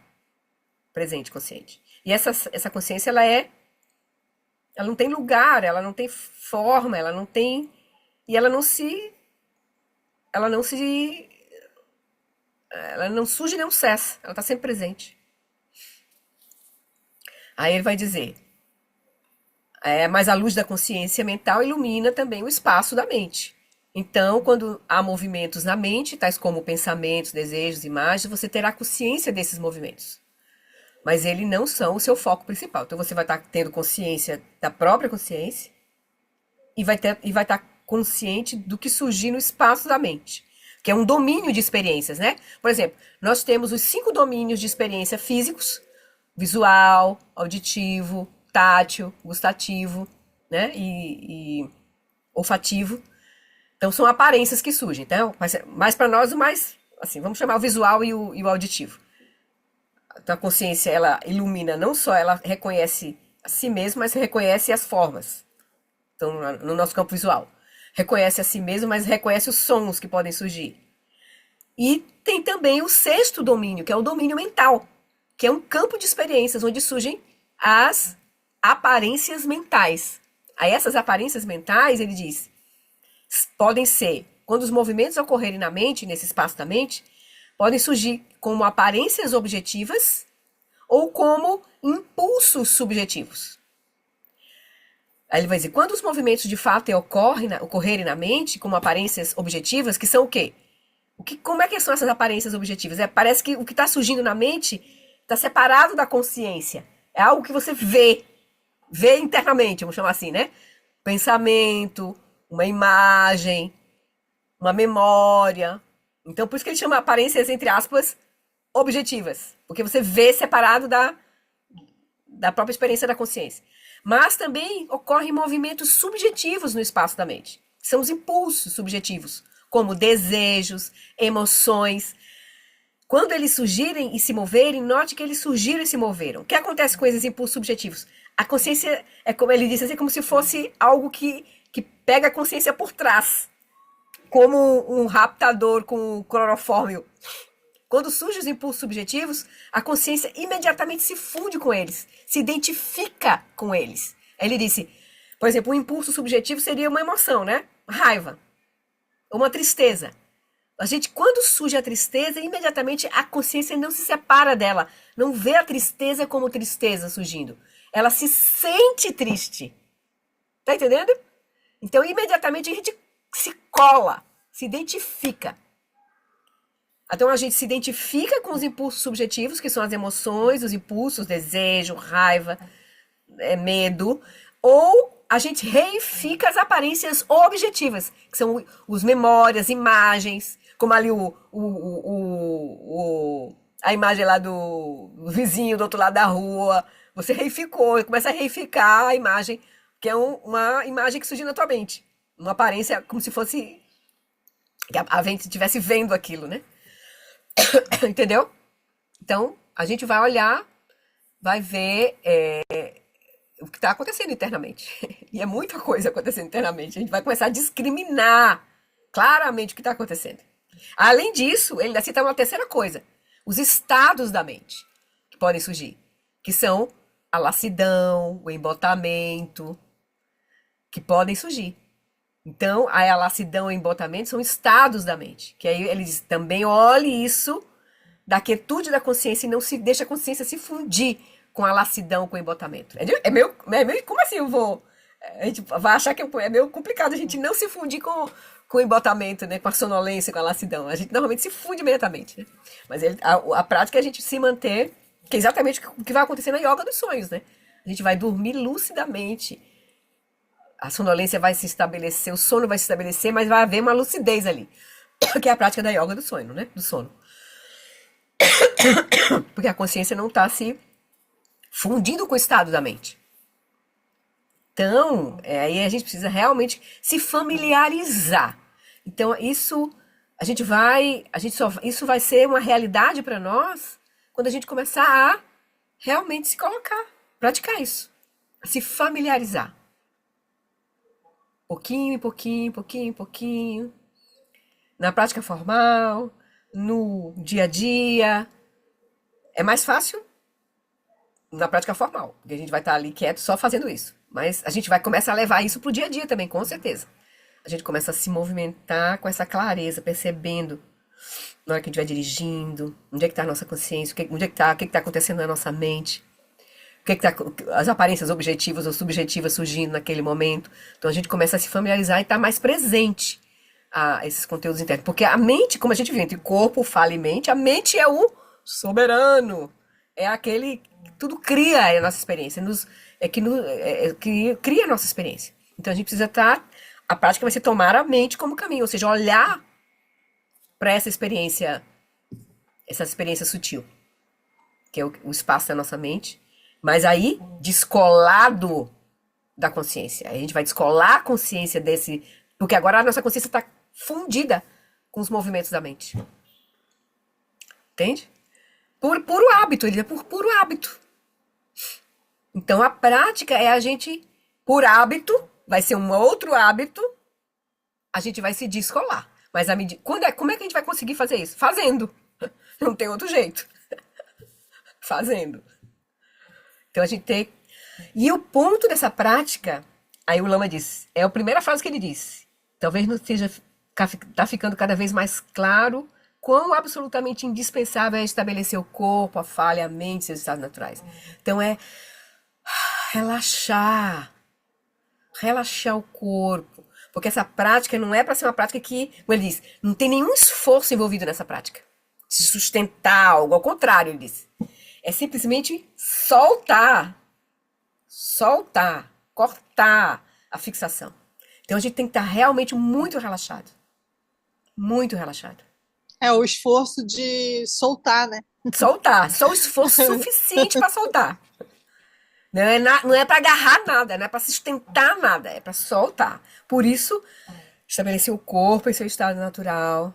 Speaker 1: presente, consciente. E essa consciência, ela não tem lugar, ela não tem forma, ela não tem... E ela não se ela não se, ela não surge nem não cessa, ela está sempre presente. Aí ele vai dizer, mas a luz da consciência mental ilumina também o espaço da mente. Então, quando há movimentos na mente, tais como pensamentos, desejos, imagens, você terá consciência desses movimentos. Mas eles não são o seu foco principal. Então, você vai estar tendo consciência da própria consciência e vai estar consciente do que surgir no espaço da mente, que é um domínio de experiências, né? Por exemplo, nós temos os 5 domínios de experiência físicos: visual, auditivo, tátil, gustativo, né? E olfativo. Então, são aparências que surgem. Então, mas para nós, o mais, assim, vamos chamar o visual e o auditivo. Então, a consciência, ela ilumina, não só ela reconhece a si mesma, mas reconhece as formas. Então, no nosso campo visual. Reconhece a si mesmo, mas reconhece os sons que podem surgir. E tem também o 6º domínio, que é o domínio mental, que é um campo de experiências, onde surgem as aparências mentais. Aí, essas aparências mentais, ele diz, podem ser, quando os movimentos ocorrerem na mente, nesse espaço da mente, podem surgir como aparências objetivas ou como impulsos subjetivos. Aí ele vai dizer, quando os movimentos de fato ocorrerem na mente, como aparências objetivas, que são o quê? Como é que são essas aparências objetivas? Parece que o que está surgindo na mente está separado da consciência. É algo que você vê internamente, vamos chamar assim, né? Pensamento, uma imagem, uma memória. Então, por isso que ele chama aparências, entre aspas, objetivas. Porque você vê separado da própria experiência da consciência. Mas também ocorrem movimentos subjetivos no espaço da mente. Que são os impulsos subjetivos, como desejos, emoções. Quando eles surgirem e se moverem, note que eles surgiram e se moveram. O que acontece com esses impulsos subjetivos? A consciência, é como ele disse assim, como se fosse algo que pega a consciência por trás, como um raptador com clorofórmio. Quando surgem os impulsos subjetivos, a consciência imediatamente se funde com eles, se identifica com eles. Ele disse, por exemplo, um impulso subjetivo seria uma emoção, né? Raiva, uma tristeza. Quando surge a tristeza, imediatamente a consciência não se separa dela, não vê a tristeza como tristeza surgindo. Ela se sente triste. Tá entendendo? Então, imediatamente a gente se cola, se identifica. Então, a gente se identifica com os impulsos subjetivos, que são as emoções, os impulsos, desejo, raiva, medo, ou a gente reifica as aparências objetivas, que são os memórias, imagens, como ali a imagem lá do vizinho do outro lado da rua. Você reificou, começa a reificar a imagem, que é uma imagem que surgiu na tua mente. Uma aparência como se fosse que a gente estivesse vendo aquilo, né? Entendeu? Então, a gente vai olhar, vai ver o que está acontecendo internamente. E é muita coisa acontecendo internamente. A gente vai começar a discriminar claramente o que está acontecendo. Além disso, ele ainda cita uma terceira coisa. Os estados da mente que podem surgir. Que são a lassidão, o embotamento, que podem surgir. Então, a lassidão e o embotamento são estados da mente. Que aí ele diz, também olhe isso da quietude da consciência e não se deixa a consciência se fundir com a lassidão, com o embotamento. É meio como assim eu vou... A gente vai achar que é meio complicado a gente não se fundir com o embotamento, né? Com a sonolência, com a lassidão. A gente normalmente se funde imediatamente, né? Mas a prática é a gente se manter, que é exatamente o que vai acontecer na yoga dos sonhos, né? A gente vai dormir lucidamente. A sonolência vai se estabelecer, o sono vai se estabelecer, mas vai haver uma lucidez ali. Que é a prática da yoga do sonho, né? Do sono. Porque a consciência não está se fundindo com o estado da mente. Então, aí a gente precisa realmente se familiarizar. Então, isso vai ser uma realidade para nós quando a gente começar a realmente se colocar, praticar isso, a se familiarizar. Pouquinho, pouquinho, pouquinho, pouquinho. Na prática formal, no dia a dia. É mais fácil na prática formal, porque a gente vai estar ali quieto só fazendo isso. Mas a gente vai começar a levar isso pro dia a dia também, com certeza. a gente começa a se movimentar com essa clareza, percebendo na hora que a gente vai dirigindo, onde é que está a nossa consciência, onde é que está, o que está acontecendo na nossa mente, o que está, as aparências objetivas ou subjetivas surgindo naquele momento. Então a gente começa a se familiarizar e estar mais presente a esses conteúdos internos. Porque a mente, como a gente vê entre corpo, fala e mente, a mente é o soberano. É aquele que tudo cria a nossa experiência, que cria a nossa experiência. Então a gente precisa estar. A prática vai ser tomar a mente como caminho, ou seja, olhar para essa experiência sutil, que é o espaço da nossa mente, mas aí descolado da consciência. Aí a gente vai descolar a consciência desse, porque agora a nossa consciência está fundida com os movimentos da mente. Entende? Por puro hábito, ele é por puro hábito. Então a prática é a gente, por hábito, vai ser um outro hábito, a gente vai se descolar. Mas como é que a gente vai conseguir fazer isso? Fazendo. Não tem outro jeito. Fazendo. Então a gente tem. E o ponto dessa prática, aí o Lama diz, é a primeira frase que ele disse. Talvez não esteja. Está ficando cada vez mais claro quão absolutamente indispensável é estabelecer o corpo, a fala, a mente, seus estados naturais. Então é relaxar. Relaxar o corpo. Porque essa prática não é para ser uma prática que, como ele diz, não tem nenhum esforço envolvido nessa prática. Se sustentar algo, ao contrário, ele diz. É simplesmente soltar, cortar a fixação. Então a gente tem que estar realmente muito relaxado. Muito relaxado.
Speaker 5: É o esforço de soltar, né?
Speaker 1: Soltar, só o esforço suficiente para soltar. Não é para agarrar nada, não é para sustentar nada, é para soltar. Por isso, estabelecer o corpo em seu estado natural,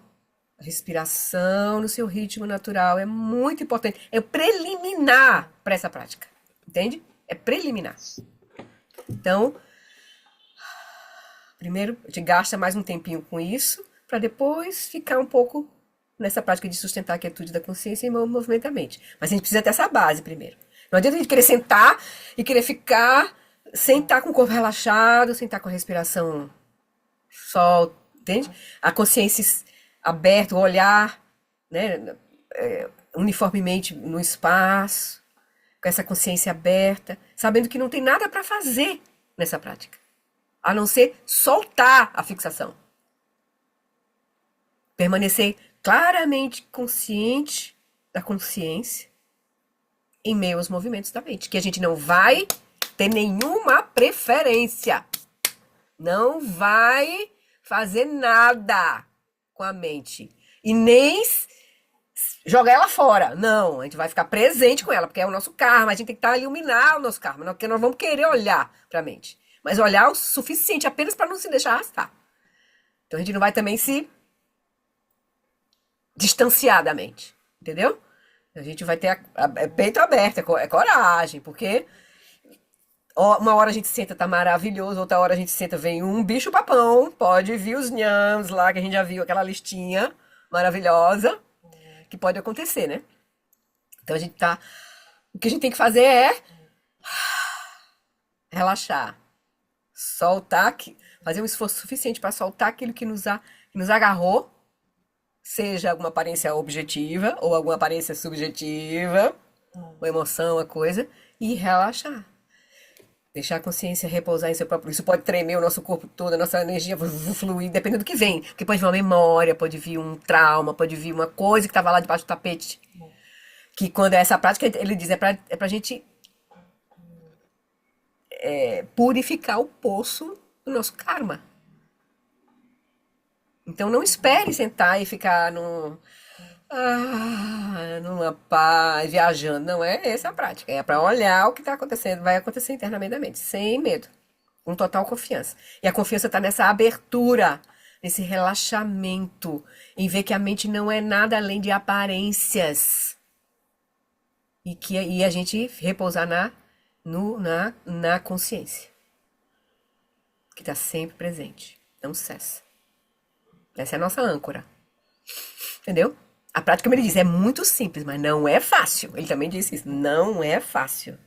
Speaker 1: a respiração no seu ritmo natural é muito importante. É preliminar para essa prática, entende? É preliminar. Então, primeiro, a gente gasta mais um tempinho com isso, para depois ficar um pouco nessa prática de sustentar a quietude da consciência e movimentar a mente. Mas a gente precisa ter essa base primeiro. Não adianta a gente querer sentar e querer ficar sem estar com o corpo relaxado, sem estar com a respiração solta, entende? A consciência aberta, o olhar, né, uniformemente no espaço, com essa consciência aberta, sabendo que não tem nada para fazer nessa prática, a não ser soltar a fixação. Permanecer claramente consciente da consciência em meio aos movimentos da mente, que a gente não vai ter nenhuma preferência, não vai fazer nada com a mente e nem jogar ela fora, não, a gente vai ficar presente com ela, porque é o nosso karma, a gente tem que iluminar o nosso karma, porque nós vamos querer olhar para a mente, mas olhar o suficiente apenas para não se deixar arrastar. Então a gente não vai também se distanciar da mente, entendeu? A gente vai ter peito aberto, é coragem, porque uma hora a gente senta, tá maravilhoso, outra hora a gente senta, vem um bicho-papão, pode vir os nhams lá, que a gente já viu, aquela listinha maravilhosa, que pode acontecer, né? Então o que a gente tem que fazer é relaxar, soltar, fazer um esforço suficiente para soltar aquilo que nos agarrou, seja alguma aparência objetiva ou alguma aparência subjetiva, uma emoção, uma coisa, e relaxar. Deixar a consciência repousar em seu próprio... Isso pode tremer o nosso corpo todo, a nossa energia fluir, dependendo do que vem. Porque pode vir uma memória, pode vir um trauma, pode vir uma coisa que estava lá debaixo do tapete. Que quando é essa prática, ele diz, é pra gente purificar o poço do nosso karma. Então não espere sentar e ficar numa paz, viajando. Não é essa a prática. É para olhar o que está acontecendo, vai acontecer internamente da mente, sem medo, com total confiança. E a confiança está nessa abertura, nesse relaxamento, em ver que a mente não é nada além de aparências. E a gente repousar na consciência, que está sempre presente, não cessa. Essa é a nossa âncora. Entendeu? A prática, como ele diz, é muito simples, mas não é fácil. Ele também disse isso. Não é fácil.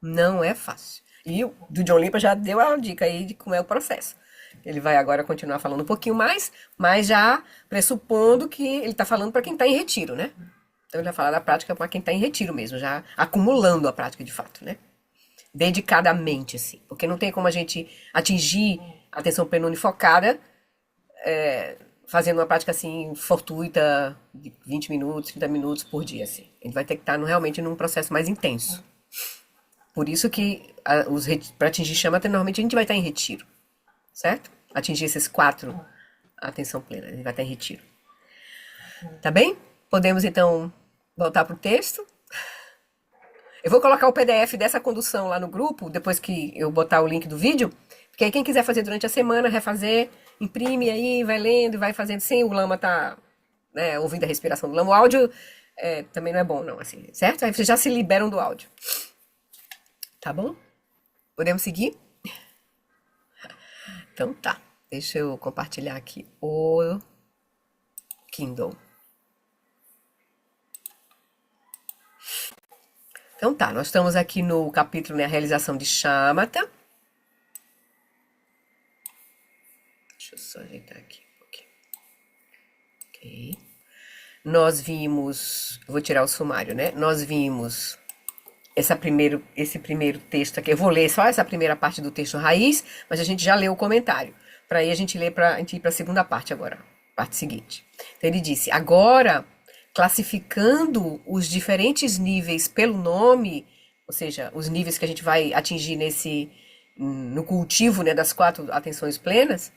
Speaker 1: Não é fácil. E o do John Limpa já deu a dica aí de como é o processo. Ele vai agora continuar falando um pouquinho mais, mas já pressupondo que ele está falando para quem está em retiro, né? Então ele vai falar da prática para quem está em retiro mesmo, já acumulando a prática de fato, né? Dedicadamente, assim. Porque não tem como a gente atingir a atenção plena unifocada fazendo uma prática assim, fortuita, de 20 minutos, 30 minutos por dia, assim. A gente vai ter que estar realmente num processo mais intenso. Por isso que para atingir chamata, normalmente a gente vai estar em retiro, certo? Atingir esses 4, a atenção plena, a gente vai estar em retiro. Tá bem? Podemos, então, voltar para o texto. Eu vou colocar o PDF dessa condução lá no grupo, depois que eu botar o link do vídeo, porque aí quem quiser fazer durante a semana, refazer, imprime aí, vai lendo e vai fazendo sem o lama tá, né, ouvindo a respiração do lama. O áudio também não é bom, não, assim, certo? Aí vocês já se liberam do áudio. Tá bom? Podemos seguir? Então tá. Deixa eu compartilhar aqui o Kindle. Então tá, nós estamos aqui no capítulo, né, a realização de Shamatha. Deixa eu só ajeitar aqui um pouquinho. Ok. Nós vimos, vou tirar o sumário, né? Nós vimos esse primeiro texto aqui. Eu vou ler só essa primeira parte do texto raiz, mas a gente já leu o comentário. Para aí a gente ir para a segunda parte agora, parte seguinte. Então ele disse, agora, classificando os diferentes níveis pelo nome, ou seja, os níveis que a gente vai atingir no cultivo, né, das 4 atenções plenas,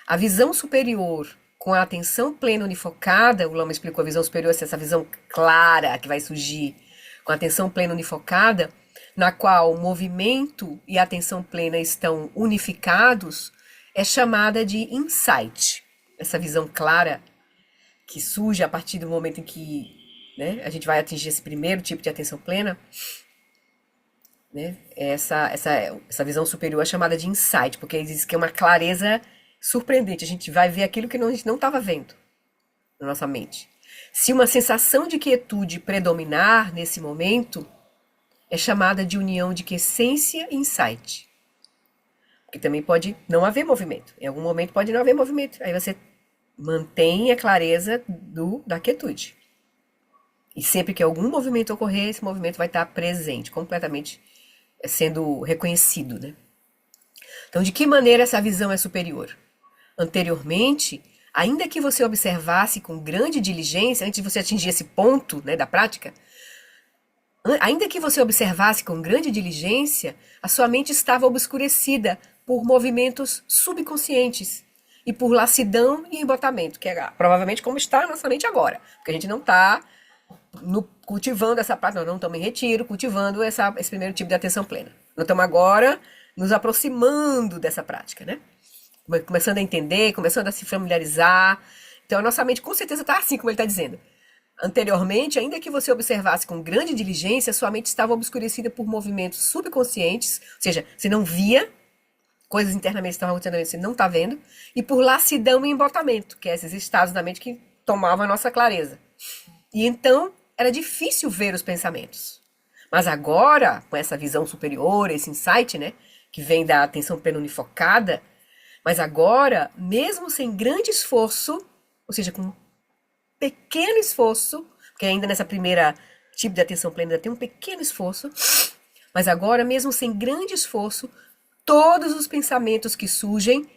Speaker 1: a visão superior com a atenção plena unifocada, o Lama explicou a visão superior, essa visão clara que vai surgir com a atenção plena unifocada, na qual o movimento e a atenção plena estão unificados, é chamada de insight. Essa visão clara que surge a partir do momento em que, né, a gente vai atingir esse primeiro tipo de atenção plena, né, essa visão superior é chamada de insight, porque diz que é uma clareza surpreendente. A gente vai ver aquilo que a gente não estava vendo na nossa mente. Se uma sensação de quietude predominar nesse momento, é chamada de união de quiescência e insight. Porque também pode não haver movimento. Em algum momento pode não haver movimento. Aí você mantém a clareza da quietude. E sempre que algum movimento ocorrer, esse movimento vai estar presente, completamente sendo reconhecido, né? Então, de que maneira essa visão é superior? Anteriormente, ainda que você observasse com grande diligência, antes de você atingir esse ponto, né, da prática, ainda que você observasse com grande diligência, a sua mente estava obscurecida por movimentos subconscientes e por lassidão e embotamento, que é provavelmente como está a nossa mente agora, porque a gente não está cultivando essa prática, nós não estamos em retiro, cultivando esse primeiro tipo de atenção plena. Nós estamos agora nos aproximando dessa prática, né? Começando a entender, começando a se familiarizar. Então a nossa mente com certeza está assim, como ele está dizendo. Anteriormente, ainda que você observasse com grande diligência, sua mente estava obscurecida por movimentos subconscientes, ou seja, você não via, coisas internamente estavam acontecendo, você não está vendo, e por lassidão e embotamento, que é esses estados da mente que tomavam a nossa clareza. E então, era difícil ver os pensamentos. Mas agora, com essa visão superior, esse insight, né, que vem da atenção plena unifocada, mas agora, mesmo sem grande esforço, ou seja, com pequeno esforço, porque ainda nessa primeira tipo de atenção plena ainda tem um pequeno esforço, mas agora, mesmo sem grande esforço, todos os pensamentos que surgem,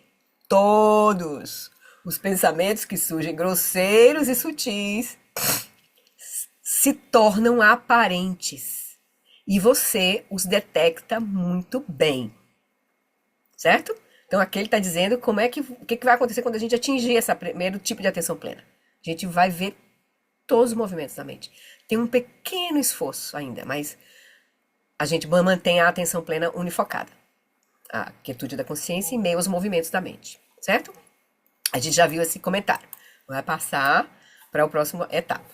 Speaker 1: todos os pensamentos que surgem grosseiros e sutis, se tornam aparentes. E você os detecta muito bem. Certo? Então aqui ele está dizendo o que vai acontecer quando a gente atingir esse primeiro tipo de atenção plena. A gente vai ver todos os movimentos da mente. Tem um pequeno esforço ainda, mas a gente mantém a atenção plena unifocada. A quietude da consciência em meio aos movimentos da mente. Certo? A gente já viu esse comentário. Vai passar para a próxima etapa.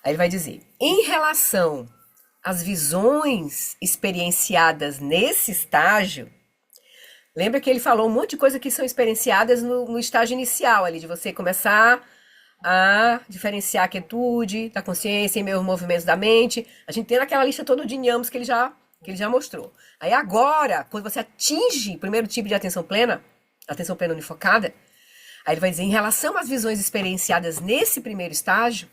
Speaker 1: Aí ele vai dizer, em relação às visões experienciadas nesse estágio, lembra que ele falou um monte de coisas que são experienciadas no estágio inicial ali, de você começar a diferenciar a quietude da consciência em meio aos movimentos da mente. A gente tem aquela lista toda de nhamos que ele já mostrou. Aí agora, quando você atinge o primeiro tipo de atenção plena, atenção plena unifocada, aí ele vai dizer, em relação às visões experienciadas nesse primeiro estágio,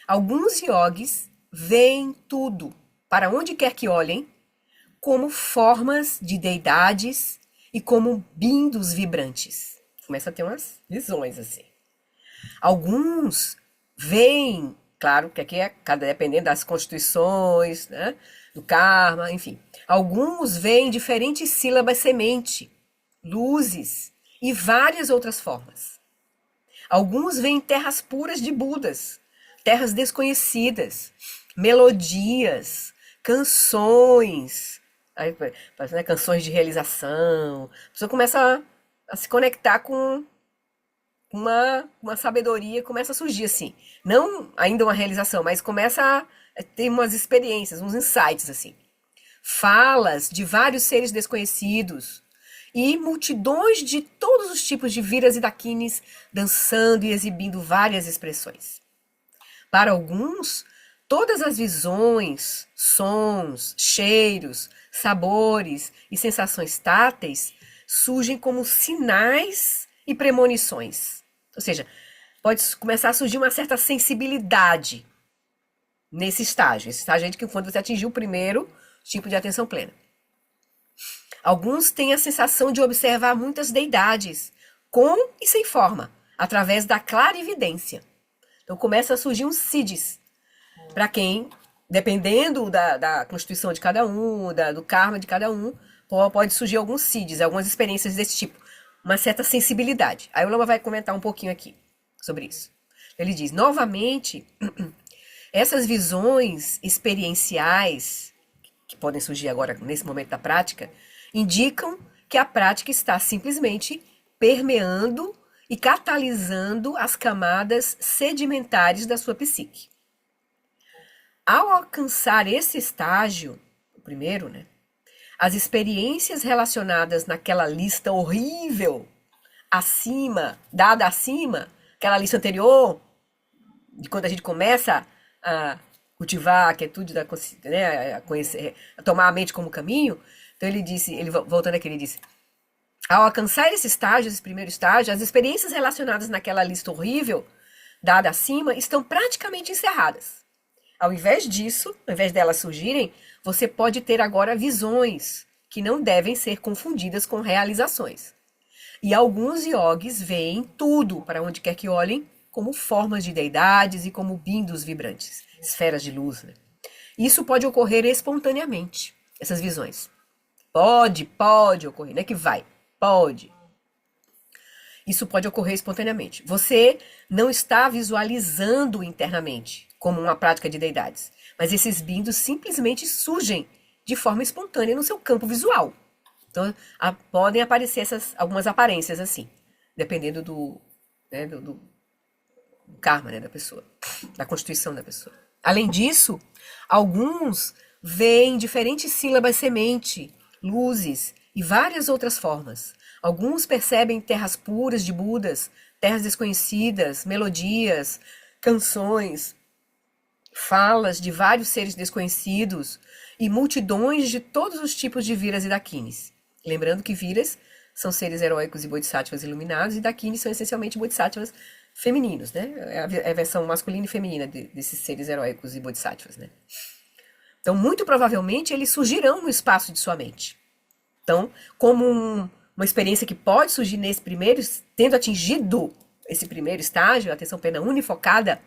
Speaker 1: alguns yogis veem tudo, para onde quer que olhem, como formas de deidades e como bindos vibrantes. Começa a ter umas visões assim. Alguns veem, claro que aqui é dependendo das constituições, né, do karma, enfim. Alguns veem diferentes sílabas semente, luzes e várias outras formas. Alguns veem terras puras de Budas, terras desconhecidas, melodias, canções, aí, né, canções de realização. A pessoa começa a se conectar com uma sabedoria, começa a surgir assim. Não ainda uma realização, mas começa a ter umas experiências, uns insights assim. Falas de vários seres desconhecidos e multidões de todos os tipos de viras e dakinis dançando e exibindo várias expressões. Para alguns, todas as visões, sons, cheiros, sabores e sensações táteis surgem como sinais e premonições. Ou seja, pode começar a surgir uma certa sensibilidade nesse estágio. Esse estágio é de que quando você atingiu o primeiro tipo de atenção plena. Alguns têm a sensação de observar muitas deidades, com e sem forma, através da clarividência. Então começa a surgir uns siddhis, para quem, dependendo da constituição de cada um, do karma de cada um, pode surgir alguns siddhis, algumas experiências desse tipo. Uma certa sensibilidade. Aí o Lama vai comentar um pouquinho aqui sobre isso. Ele diz, novamente, essas visões experienciais, que podem surgir agora nesse momento da prática, indicam que a prática está simplesmente permeando e catalisando as camadas sedimentares da sua psique. Ao alcançar esse estágio, o primeiro, né, as experiências relacionadas naquela lista horrível, dada acima, aquela lista anterior, de quando a gente começa a cultivar a quietude, né, a tomar a mente como caminho. Então voltando aqui, ele disse, ao alcançar esse estágio, esse primeiro estágio, as experiências relacionadas naquela lista horrível, dada acima, estão praticamente encerradas. Ao invés disso, ao invés delas surgirem, você pode ter agora visões que não devem ser confundidas com realizações. E alguns yogis veem tudo, para onde quer que olhem, como formas de deidades e como bindos vibrantes, esferas de luz. Né? Isso pode ocorrer espontaneamente, essas visões. Pode ocorrer, não é que vai, pode. Isso pode ocorrer espontaneamente. Você não está visualizando internamente, como uma prática de deidades. Mas esses bindos simplesmente surgem de forma espontânea no seu campo visual. Então, podem aparecer algumas aparências assim, dependendo do karma, né, da pessoa, da constituição da pessoa. Além disso, alguns veem diferentes sílabas semente, luzes e várias outras formas. Alguns percebem terras puras de Budas, terras desconhecidas, melodias, canções, falas de vários seres desconhecidos e multidões de todos os tipos de viras e dakinis. Lembrando que viras são seres heróicos e bodhisattvas iluminados e dakinis são essencialmente bodhisattvas femininos, né? É a versão masculina e feminina desses seres heróicos e bodhisattvas, né? Então, muito provavelmente, eles surgirão no espaço de sua mente. Então, como uma experiência que pode surgir nesse primeiro, tendo atingido esse primeiro estágio, a atenção plena unifocada,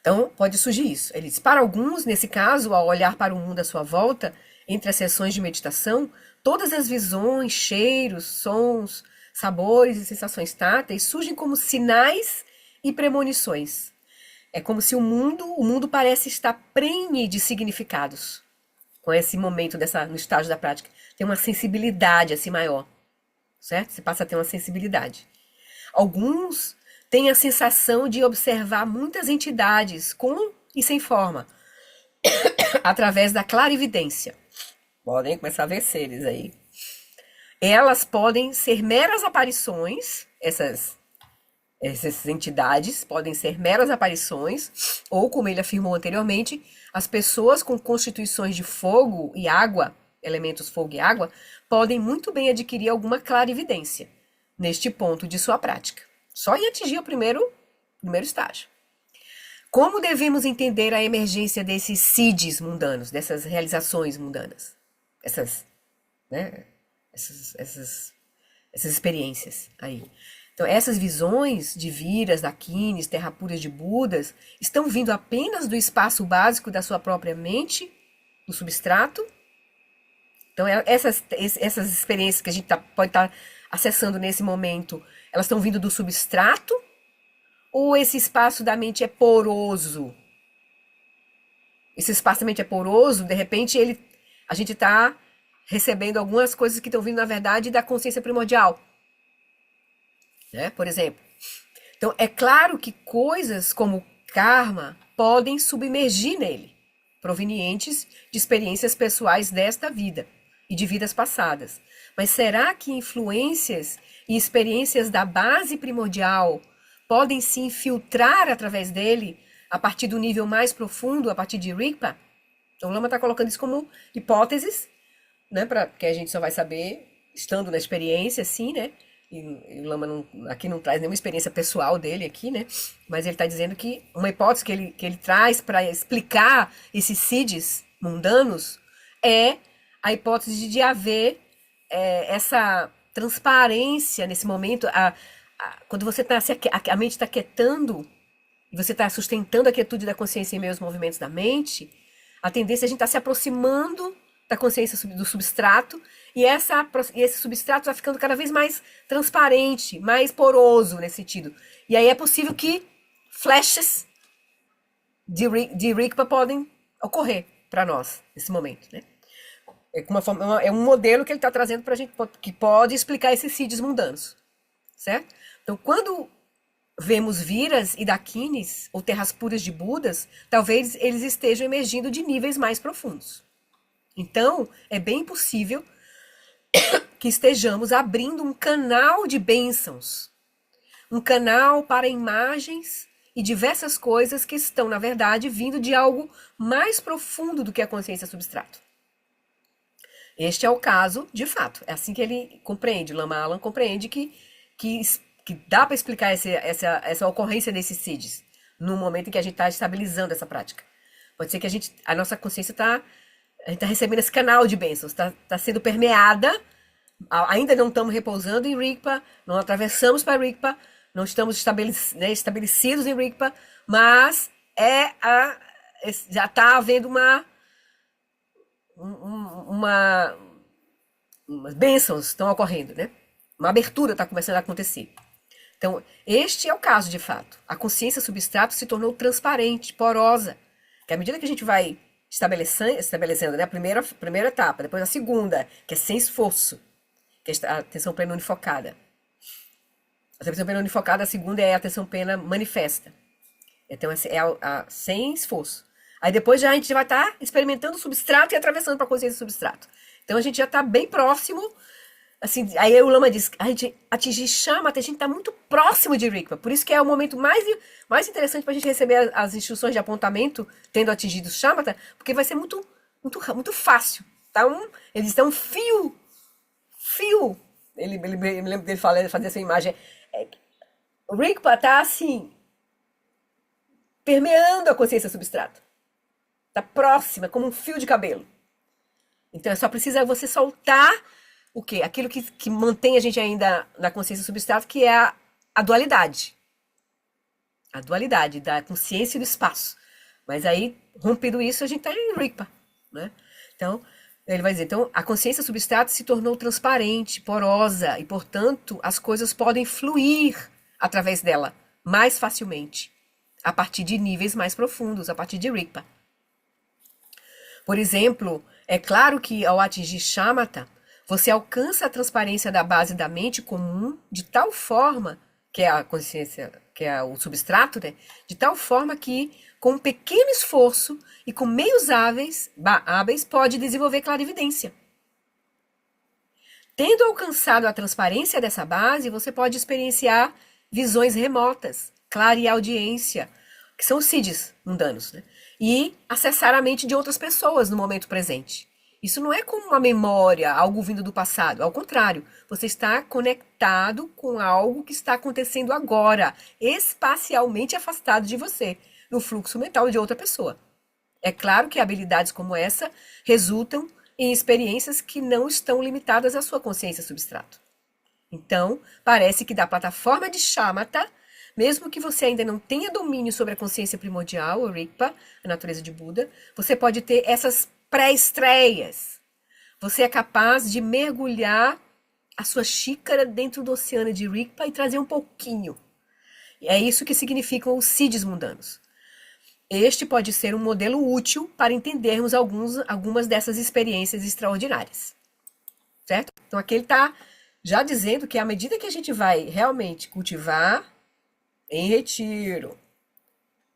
Speaker 1: então pode surgir isso. Ele diz, para alguns, nesse caso, ao olhar para o mundo à sua volta, entre as sessões de meditação, todas as visões, cheiros, sons, sabores e sensações táteis surgem como sinais e premonições. É como se o mundo parece estar prenhe de significados. Com esse momento no estágio da prática. Tem uma sensibilidade assim maior. Certo? Você passa a ter uma sensibilidade. Alguns têm a sensação de observar muitas entidades com e sem forma. Através da clarividência. Podem começar a ver seres aí. Elas podem ser meras aparições, essas entidades podem ser meras aparições, ou, como ele afirmou anteriormente, as pessoas com constituições de fogo e água, elementos fogo e água, podem muito bem adquirir alguma clarividência neste ponto de sua prática, só em atingir o primeiro estágio. Como devemos entender a emergência desses siddhis mundanos, dessas realizações mundanas, essas experiências aí? Então, essas visões de viras, dakinis, terrapuras de Budas, estão vindo apenas do espaço básico da sua própria mente, do substrato. Então, essas experiências que a gente pode estar acessando nesse momento, elas estão vindo do substrato? Ou esse espaço da mente é poroso? Esse espaço da mente é poroso, de repente a gente está recebendo algumas coisas que estão vindo, na verdade, da consciência primordial. Né? Por exemplo. Então, é claro que coisas como karma podem submergir nele, provenientes de experiências pessoais desta vida e de vidas passadas. Mas será que influências e experiências da base primordial podem se infiltrar através dele a partir do nível mais profundo, a partir de Rigpa? Então, o Lama está colocando isso como hipóteses, né, que a gente só vai saber estando na experiência, assim, né? E o Lama aqui não traz nenhuma experiência pessoal dele aqui, né? Mas ele está dizendo que uma hipótese que ele traz para explicar esses siddhis mundanos é a hipótese de haver essa transparência nesse momento. Quando você está a mente está quietando, e você está sustentando a quietude da consciência em meio aos movimentos da mente, a tendência é a gente estar se aproximando da consciência do substrato, e esse substrato vai ficando cada vez mais transparente, mais poroso nesse sentido. E aí é possível que flashes de Rigpa podem ocorrer para nós nesse momento, né? É um modelo que ele está trazendo para a gente, que pode explicar esses siddhis mundanos, certo? Então, quando vemos viras e dakinis, ou terras puras de Budas, talvez eles estejam emergindo de níveis mais profundos. Então, é bem possível que estejamos abrindo um canal de bênçãos, um canal para imagens e diversas coisas que estão, na verdade, vindo de algo mais profundo do que a consciência substrato. Este é o caso, de fato. É assim que ele compreende, o Lama Alam compreende que dá para explicar essa ocorrência desses siddhis no momento em que a gente está estabilizando essa prática. Pode ser que a nossa consciência está recebendo esse canal de bênçãos, está sendo permeada, ainda não estamos repousando em Rigpa, não atravessamos para Rigpa, não estamos estabelecidos em Rigpa, mas já está havendo umas bênçãos estão ocorrendo, né? Uma abertura está começando a acontecer. Então, este é o caso de fato. A consciência substrato se tornou transparente, porosa, que à medida que a gente vai estabelecendo, né, a primeira etapa, depois a segunda, que é sem esforço, que é a atenção plena unifocada. A atenção plena unifocada, a segunda é a atenção plena manifesta. Então, é sem esforço. Aí depois a gente vai estar experimentando o substrato e atravessando para a consciência do substrato. Então, a gente já está bem próximo. Assim, aí o Lama diz, a gente atingir Shamatha, a gente está muito próximo de Rigpa. Por isso que é o momento mais interessante para a gente receber as instruções de apontamento, tendo atingido Shamatha, porque vai ser muito, muito, muito fácil. Tá ele está um fio. Eu me lembro dele fazer essa imagem. Rigpa está assim, permeando a consciência substrato. Está próxima, como um fio de cabelo. Então, só precisa você soltar o quê? Aquilo que mantém a gente ainda na consciência substrato, que é a dualidade. A dualidade da consciência e do espaço. Mas aí, rompido isso, a gente está em Rigpa, né? Então, ele vai dizer, então, a consciência substrato se tornou transparente, porosa, e, portanto, as coisas podem fluir através dela mais facilmente, a partir de níveis mais profundos, a partir de Rigpa. Por exemplo, é claro que ao atingir Shamatha, você alcança a transparência da base da mente comum de tal forma, que é a consciência, que é o substrato, né? De tal forma que, com um pequeno esforço e com meios hábeis, pode desenvolver clarividência. Tendo alcançado a transparência dessa base, você pode experienciar visões remotas, clareaudiência, que são os siddhis mundanos, né? E acessar a mente de outras pessoas no momento presente. Isso não é como uma memória, algo vindo do passado. Ao contrário, você está conectado com algo que está acontecendo agora, espacialmente afastado de você, no fluxo mental de outra pessoa. É claro que habilidades como essa resultam em experiências que não estão limitadas à sua consciência substrato. Então, parece que da plataforma de Shamatha, mesmo que você ainda não tenha domínio sobre a consciência primordial, ou Rigpa, a natureza de Buda, você pode ter essas pré-estreias. Você é capaz de mergulhar a sua xícara dentro do oceano de Rigpa e trazer um pouquinho. É isso que significam os Siddhis mundanos. Este pode ser um modelo útil para entendermos algumas dessas experiências extraordinárias. Certo? Então aqui ele está já dizendo que à medida que a gente vai realmente cultivar em retiro,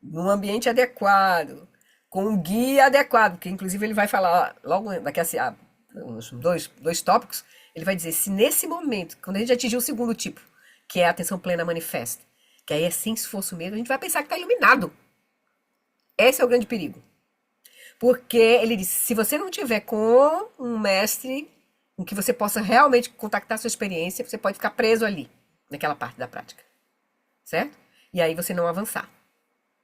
Speaker 1: num ambiente adequado, com um guia adequado, que inclusive ele vai falar logo daqui a uns dois tópicos, ele vai dizer, se nesse momento, quando a gente atingir o segundo tipo, que é a atenção plena manifesta, que aí é sem esforço mesmo, a gente vai pensar que está iluminado. Esse é o grande perigo. Porque ele diz, se você não tiver com um mestre em que você possa realmente contactar sua experiência, você pode ficar preso ali, naquela parte da prática. Certo? E aí você não avançar.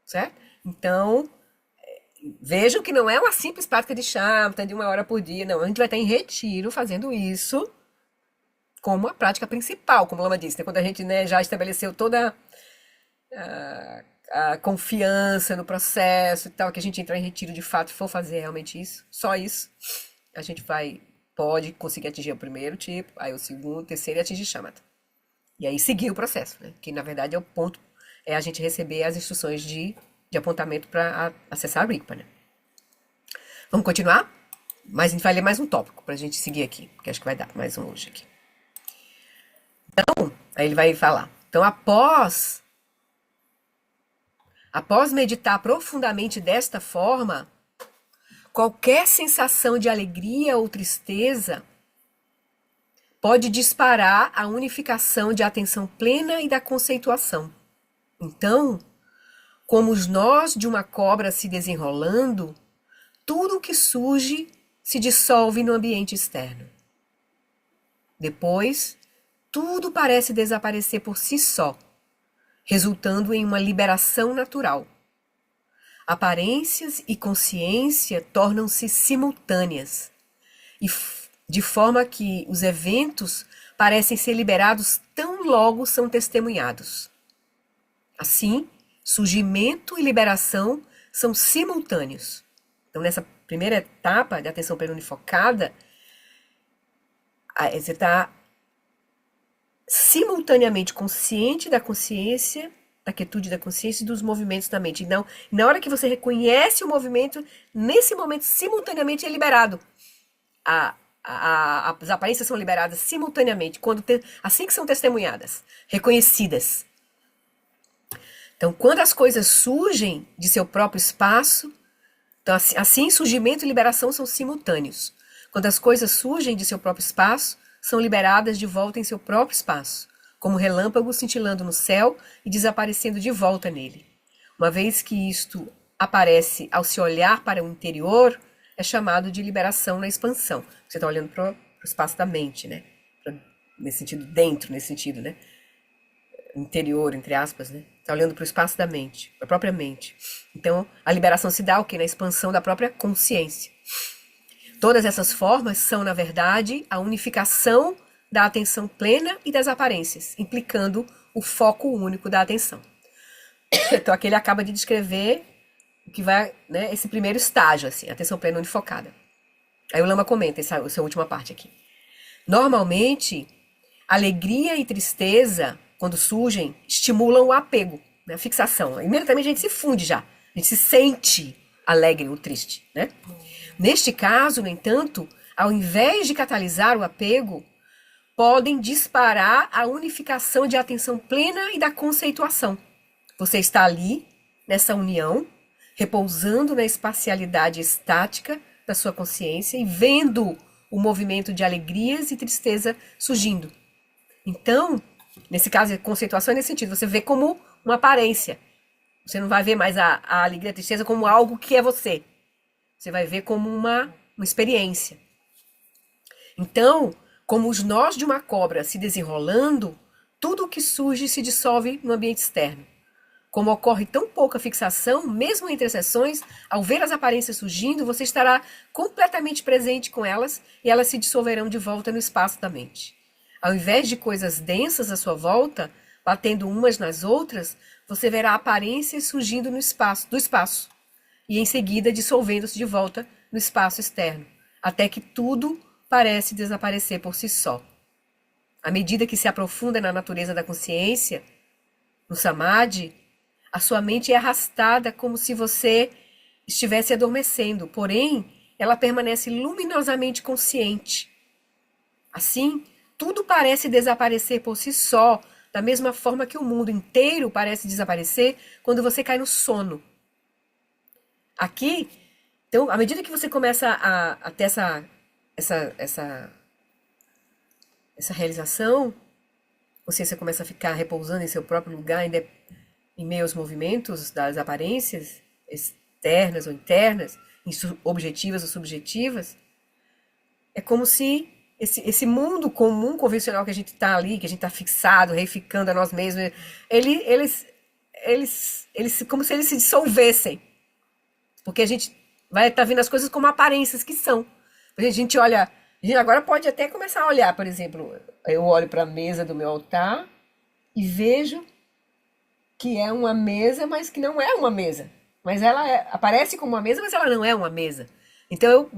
Speaker 1: Certo? Então, vejam que não é uma simples prática de Shamatha, de 1 hora por dia. Não, a gente vai estar em retiro fazendo isso como a prática principal, como o Lama disse, né? Quando a gente, né, já estabeleceu toda a confiança no processo e tal, que a gente entrar em retiro de fato e for fazer realmente isso, só isso, a gente pode conseguir atingir o primeiro tipo, aí o segundo, o terceiro e atingir Shamatha. E aí seguir o processo, né? Que na verdade é o ponto, é a gente receber as instruções de apontamento para acessar a Rigpa, né? Vamos continuar? Mas a gente vai ler mais um tópico para a gente seguir aqui, porque acho que vai dar mais um hoje aqui. Então, aí ele vai falar. Então, após meditar profundamente desta forma, qualquer sensação de alegria ou tristeza pode disparar a unificação de atenção plena e da conceituação. Então, como os nós de uma cobra se desenrolando, tudo o que surge se dissolve no ambiente externo. Depois, tudo parece desaparecer por si só, resultando em uma liberação natural. Aparências e consciência tornam-se simultâneas, e de forma que os eventos parecem ser liberados tão logo são testemunhados. Assim, surgimento e liberação são simultâneos. Então, nessa primeira etapa de atenção plena unifocada, você está simultaneamente consciente da consciência, da quietude da consciência e dos movimentos da mente. Então, na hora que você reconhece o movimento, nesse momento, simultaneamente é liberado. As aparências são liberadas simultaneamente, assim que são testemunhadas, reconhecidas. Então, quando as coisas surgem de seu próprio espaço, então, assim, surgimento e liberação são simultâneos. Quando as coisas surgem de seu próprio espaço, são liberadas de volta em seu próprio espaço, como relâmpagos cintilando no céu e desaparecendo de volta nele. Uma vez que isto aparece ao se olhar para o interior, é chamado de liberação na expansão. Você está olhando para o espaço da mente, né? Nesse sentido, dentro, nesse sentido, né? Interior, entre aspas, né? Está olhando para o espaço da mente, para a própria mente. Então, a liberação se dá o quê? Na expansão da própria consciência. Todas essas formas são, na verdade, a unificação da atenção plena e das aparências, implicando o foco único da atenção. Então, aqui ele acaba de descrever o que vai, né, esse primeiro estágio, assim, atenção plena unifocada. Aí o Lama comenta essa última parte aqui. Normalmente, alegria e tristeza, quando surgem, estimulam o apego, né, a fixação. Imediatamente a gente se funde já, a gente se sente alegre ou triste, né? Neste caso, no entanto, ao invés de catalisar o apego, podem disparar a unificação de atenção plena e da conceituação. Você está ali, nessa união, repousando na espacialidade estática da sua consciência e vendo o movimento de alegrias e tristeza surgindo. Então, nesse caso, a conceituação é nesse sentido, você vê como uma aparência. Você não vai ver mais a alegria e a tristeza como algo que é você. Você vai ver como uma experiência. Então, como os nós de uma cobra se desenrolando, tudo o que surge se dissolve no ambiente externo. Como ocorre tão pouca fixação, mesmo entre as sessões, ao ver as aparências surgindo, você estará completamente presente com elas e elas se dissolverão de volta no espaço da mente. Ao invés de coisas densas à sua volta, batendo umas nas outras, você verá aparências surgindo do espaço, e em seguida dissolvendo-se de volta no espaço externo, até que tudo parece desaparecer por si só. À medida que se aprofunda na natureza da consciência, no samadhi, a sua mente é arrastada como se você estivesse adormecendo, porém, ela permanece luminosamente consciente. Assim, tudo parece desaparecer por si só, da mesma forma que o mundo inteiro parece desaparecer quando você cai no sono. Aqui, então, à medida que você começa a ter essa realização, a consciência começa a ficar repousando em seu próprio lugar, ainda em meio aos movimentos das aparências externas ou internas, objetivas ou subjetivas, é como se esse mundo comum, convencional que a gente está ali, que a gente está fixado, reificando a nós mesmos, eles como se eles se dissolvessem. Porque a gente vai estar vendo as coisas como aparências que são. A gente olha, a gente agora pode até começar a olhar, por exemplo, eu olho para a mesa do meu altar e vejo que é uma mesa, mas que não é uma mesa. Mas ela aparece como uma mesa, mas ela não é uma mesa. Então eu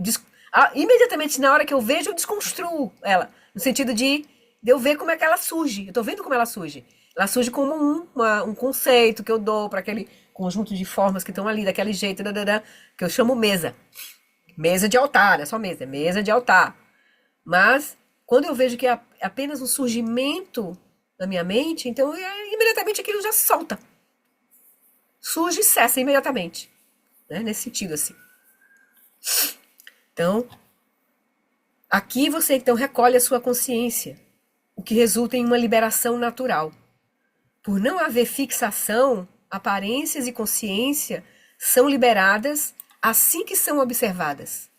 Speaker 1: imediatamente na hora que eu vejo, eu desconstruo ela. No sentido de eu ver como é que ela surge. Eu estou vendo como ela surge. Ela surge como um conceito que eu dou para aquele conjunto de formas que estão ali, daquele jeito, que eu chamo mesa. Mesa de altar, não é só mesa, é mesa de altar. Mas, quando eu vejo que é apenas um surgimento na minha mente, então imediatamente aquilo já solta. Surge e cessa imediatamente. Né? Nesse sentido, assim. Então, aqui você então recolhe a sua consciência, o que resulta em uma liberação natural. Por não haver fixação, aparências e consciência são liberadas assim que são observadas.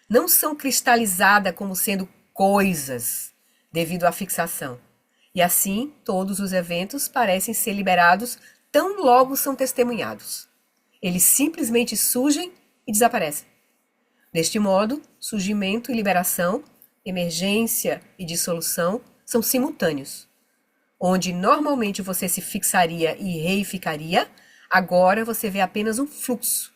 Speaker 1: Não são cristalizadas como sendo coisas devido à fixação. E assim, todos os eventos parecem ser liberados tão logo são testemunhados. Eles simplesmente surgem e desaparecem. Deste modo, surgimento e liberação, emergência e dissolução são simultâneos. Onde normalmente você se fixaria e reificaria, agora você vê apenas um fluxo.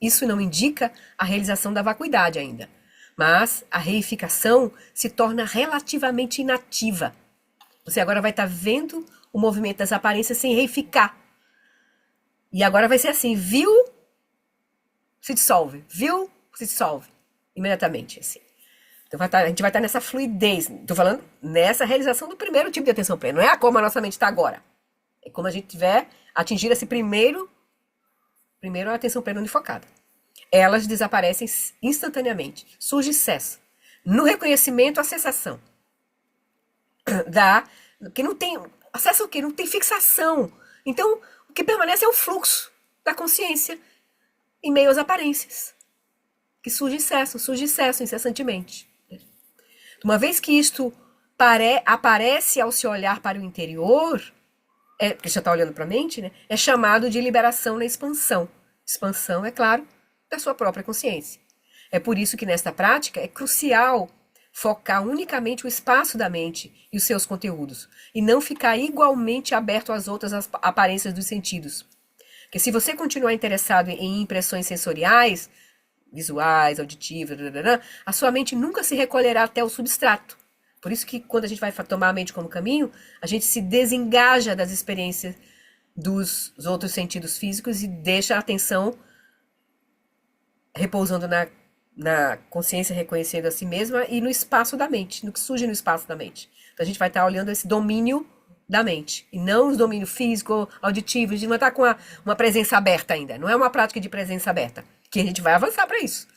Speaker 1: Isso não indica a realização da vacuidade ainda, mas a reificação se torna relativamente inativa. Você agora vai estar vendo o movimento das aparências sem reificar. E agora vai ser assim, viu? Se dissolve, viu? Se dissolve, imediatamente, assim. Então a gente vai estar nessa fluidez. Estou falando nessa realização do primeiro tipo de atenção plena. Não é como a nossa mente está agora. É como a gente tiver atingir esse primeiro atenção plena unifocada. Elas desaparecem instantaneamente. Surge e cessa. No reconhecimento, a cessação. Que não tem... Acesso o quê? Não tem fixação. Então, o que permanece é o fluxo da consciência em meio às aparências. Que surge e cessa incessantemente. Uma vez que isto aparece ao se olhar para o interior, porque já está olhando para a mente, né? É chamado de liberação na expansão. Expansão, é claro, da sua própria consciência. É por isso que nesta prática é crucial focar unicamente o espaço da mente e os seus conteúdos, e não ficar igualmente aberto às outras aparências dos sentidos. Porque se você continuar interessado em impressões sensoriais, visuais, auditivas, a sua mente nunca se recolherá até o substrato. Por isso que quando a gente vai tomar a mente como caminho, a gente se desengaja das experiências dos outros sentidos físicos e deixa a atenção repousando na consciência, reconhecendo a si mesma e no espaço da mente, no que surge no espaço da mente. Então a gente vai estar olhando esse domínio da mente, e não o domínio físico, auditivo. A gente não está com uma presença aberta ainda, não é uma prática de presença aberta, que a gente vai avançar para isso,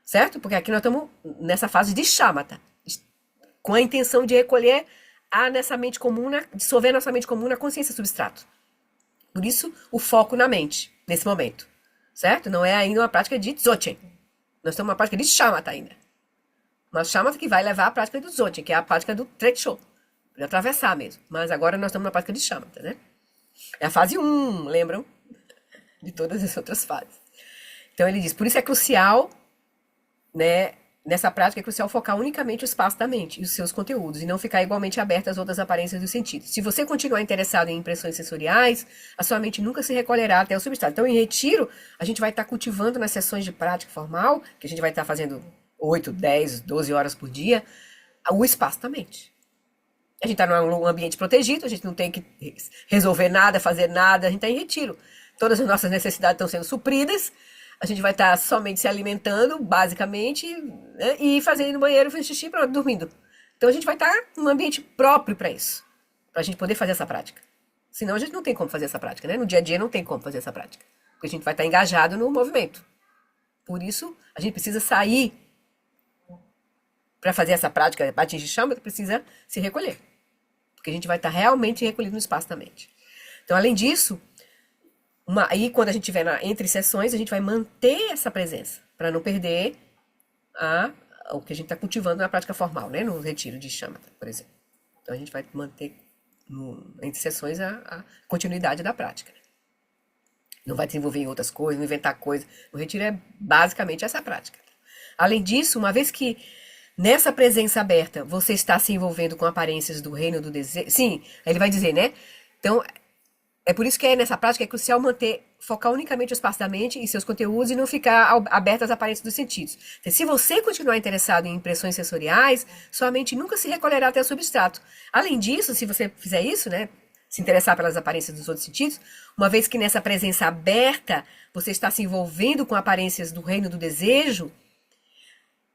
Speaker 1: certo? Porque aqui nós estamos nessa fase de shamatha, com a intenção de recolher nessa mente comum, dissolver nossa mente comum na consciência substrato. Por isso, o foco na mente, nesse momento, certo? Não é ainda uma prática de dzogchen. Nós estamos numa prática de shamatha ainda. Uma chamata que vai levar à prática do Dzogchen, que é a prática do Trekchö, de atravessar mesmo. Mas agora nós estamos na prática de chamata, né? É a fase 1, lembram? De todas as outras fases. Então ele diz, por isso é crucial, né, nessa prática é crucial focar unicamente o espaço da mente e os seus conteúdos, e não ficar igualmente aberto às outras aparências dos sentidos. Se você continuar interessado em impressões sensoriais, a sua mente nunca se recolherá até o substrato. Então, em retiro, a gente vai estar cultivando nas sessões de prática formal, que a gente vai estar fazendo 8, 10, 12 horas por dia, o espaço da mente. A gente está num ambiente protegido, a gente não tem que resolver nada, fazer nada, a gente está em retiro. Todas as nossas necessidades estão sendo supridas, a gente vai estar somente se alimentando, basicamente, né, e fazendo no banheiro, fazendo xixi, pronto, dormindo. Então a gente vai estar num ambiente próprio para isso, para a gente poder fazer essa prática. Senão a gente não tem como fazer essa prática, né? No dia a dia não tem como fazer essa prática, porque a gente vai estar engajado no movimento. Por isso, a gente precisa sair para fazer essa prática, para atingir chama, precisa se recolher. Porque a gente vai estar realmente recolhido no espaço da mente. Então, além disso, aí quando a gente estiver entre sessões, a gente vai manter essa presença, para não perder o que a gente está cultivando na prática formal, né? No retiro de shamatha, por exemplo. Então, a gente vai manter entre sessões a continuidade da prática. Não vai desenvolver em outras coisas, não inventar coisas. O retiro é basicamente essa prática. Além disso, uma vez que nessa presença aberta você está se envolvendo com aparências do reino do desejo. Sim, aí ele vai dizer, né? Então, é por isso que nessa prática é crucial focar unicamente o espaço da mente e seus conteúdos e não ficar aberto às aparências dos sentidos. Então, se você continuar interessado em impressões sensoriais, sua mente nunca se recolherá até o substrato. Além disso, se você fizer isso, né? Se interessar pelas aparências dos outros sentidos, uma vez que nessa presença aberta você está se envolvendo com aparências do reino do desejo,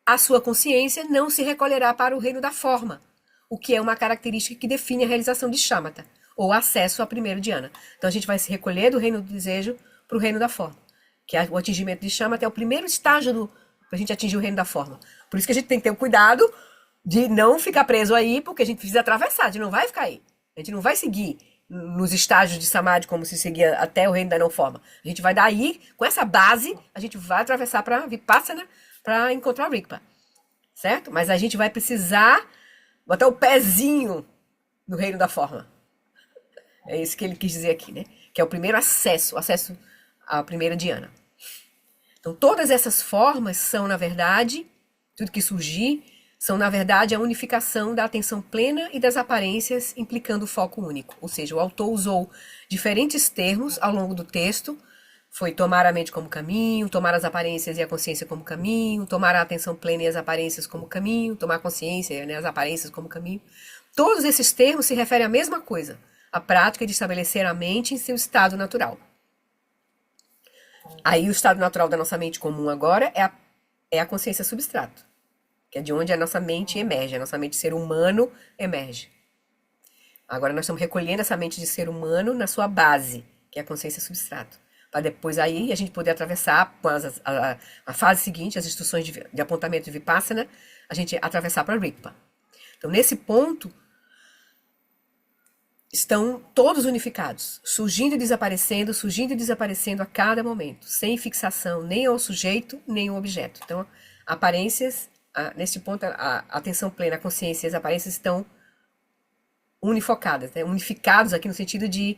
Speaker 1: a sua consciência não se recolherá para o reino da forma, o que é uma característica que define a realização de shamatha, ou acesso ao primeiro dhyana. Então a gente vai se recolher do reino do desejo para o reino da forma, que o atingimento de shamatha é o primeiro estágio para a gente atingir o reino da forma. Por isso que a gente tem que ter o cuidado de não ficar preso aí, porque a gente precisa atravessar, a gente não vai ficar aí. A gente não vai seguir nos estágios de samadhi como se seguia até o reino da não forma. A gente vai daí, com essa base, a gente vai atravessar para Vipassana, para encontrar o Rigpa, certo? Mas a gente vai precisar botar o pezinho no reino da forma. É isso que ele quis dizer aqui, né? Que é o primeiro acesso à primeira dhyana. Então, todas essas formas são, na verdade, tudo que surgir, são, na verdade, a unificação da atenção plena e das aparências, implicando foco único. Ou seja, o autor usou diferentes termos ao longo do texto. Foi tomar a mente como caminho, tomar as aparências e a consciência como caminho, tomar a atenção plena e as aparências como caminho, tomar a consciência e as aparências como caminho. Todos esses termos se referem à mesma coisa, a prática de estabelecer a mente em seu estado natural. Aí o estado natural da nossa mente comum agora é a consciência substrato, que é de onde a nossa mente emerge, a nossa mente de ser humano emerge. Agora nós estamos recolhendo essa mente de ser humano na sua base, que é a consciência substrato. Para depois aí a gente poder atravessar com a fase seguinte, as instruções de apontamento de Vipassana, a gente atravessar para Rigpa. Então, nesse ponto, estão todos unificados, surgindo e desaparecendo a cada momento, sem fixação nem ao sujeito, nem ao objeto. Então, aparências, nesse ponto, a atenção plena, a consciência e as aparências estão unifocadas, né? Unificados aqui no sentido de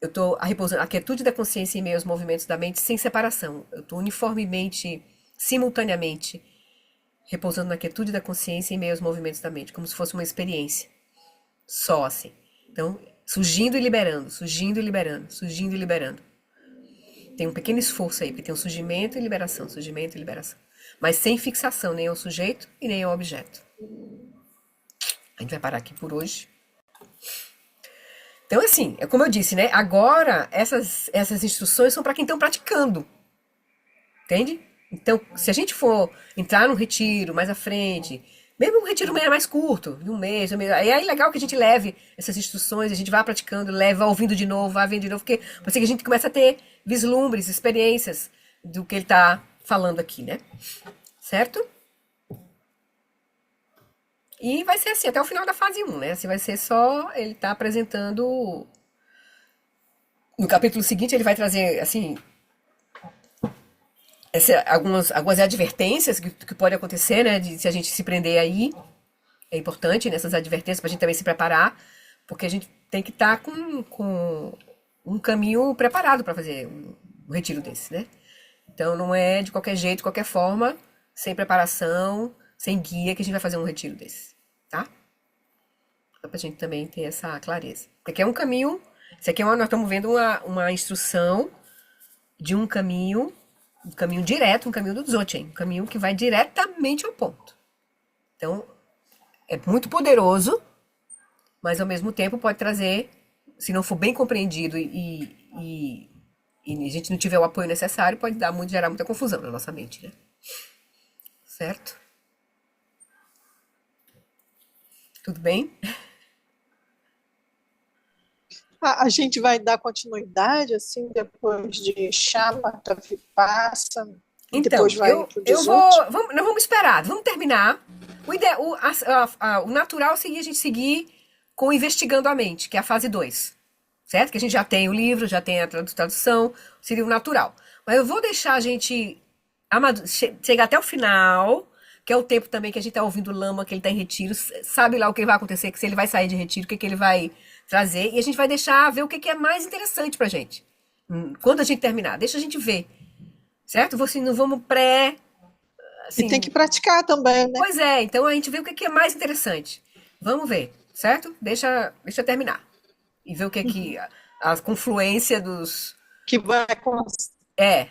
Speaker 1: eu estou repousando a quietude da consciência em meio aos movimentos da mente sem separação. Eu estou uniformemente, simultaneamente, repousando na quietude da consciência em meio aos movimentos da mente, como se fosse uma experiência. Só assim. Então, surgindo e liberando, surgindo e liberando, surgindo e liberando. Tem um pequeno esforço aí, porque tem um surgimento e liberação, surgimento e liberação. Mas sem fixação nem ao sujeito e nem ao objeto. A gente vai parar aqui por hoje. Então, assim, é como eu disse, né? Agora, essas instruções são para quem estão praticando. Entende? Então, se a gente for entrar num retiro mais à frente, mesmo um retiro mais curto, de um mês, aí é legal que a gente leve essas instruções, a gente vá praticando, vá ouvindo de novo, vá vendo de novo, porque pode ser que a gente comece a ter vislumbres, experiências do que ele está falando aqui, né? Certo? E vai ser assim, até o final da fase 1, né? Assim vai ser só ele tá apresentando. No capítulo seguinte, ele vai trazer, assim, algumas advertências que pode acontecer, né? Se a gente se prender aí, é importante nessas advertências para a gente também se preparar, porque a gente tem que estar com um caminho preparado para fazer um retiro desse, né? Então não é de qualquer jeito, de qualquer forma, sem preparação, sem guia, que a gente vai fazer um retiro desse, tá? Só pra gente também ter essa clareza. Porque aqui é um caminho, isso aqui nós estamos vendo uma instrução de um caminho direto, um caminho do Dzogchen, um caminho que vai diretamente ao ponto. Então, é muito poderoso, mas ao mesmo tempo pode trazer, se não for bem compreendido e a gente não tiver o apoio necessário, pode gerar muita confusão na nossa mente, né? Certo? Tudo bem?
Speaker 5: A gente vai dar continuidade, assim, depois de Shamatha, Vipassana, e
Speaker 1: Então,
Speaker 5: depois vai pro 18?
Speaker 1: Nós vamos esperar, vamos terminar. O natural seria a gente seguir com Investigando a Mente, que é a fase 2. Certo? Que a gente já tem o livro, já tem a tradução, seria o natural. Mas eu vou deixar a gente chegar até o final, que é o tempo também que a gente está ouvindo o Lama, que ele está em retiro, sabe lá o que vai acontecer, que se ele vai sair de retiro, o que ele vai trazer, e a gente vai deixar ver o que é mais interessante pra gente. Quando a gente terminar, deixa a gente ver. Certo? Não vamos
Speaker 5: E tem que praticar também, né?
Speaker 1: Pois é, então a gente vê o que é mais interessante. Vamos ver, certo? Deixa eu terminar. E ver o que a confluência dos...
Speaker 5: Que vai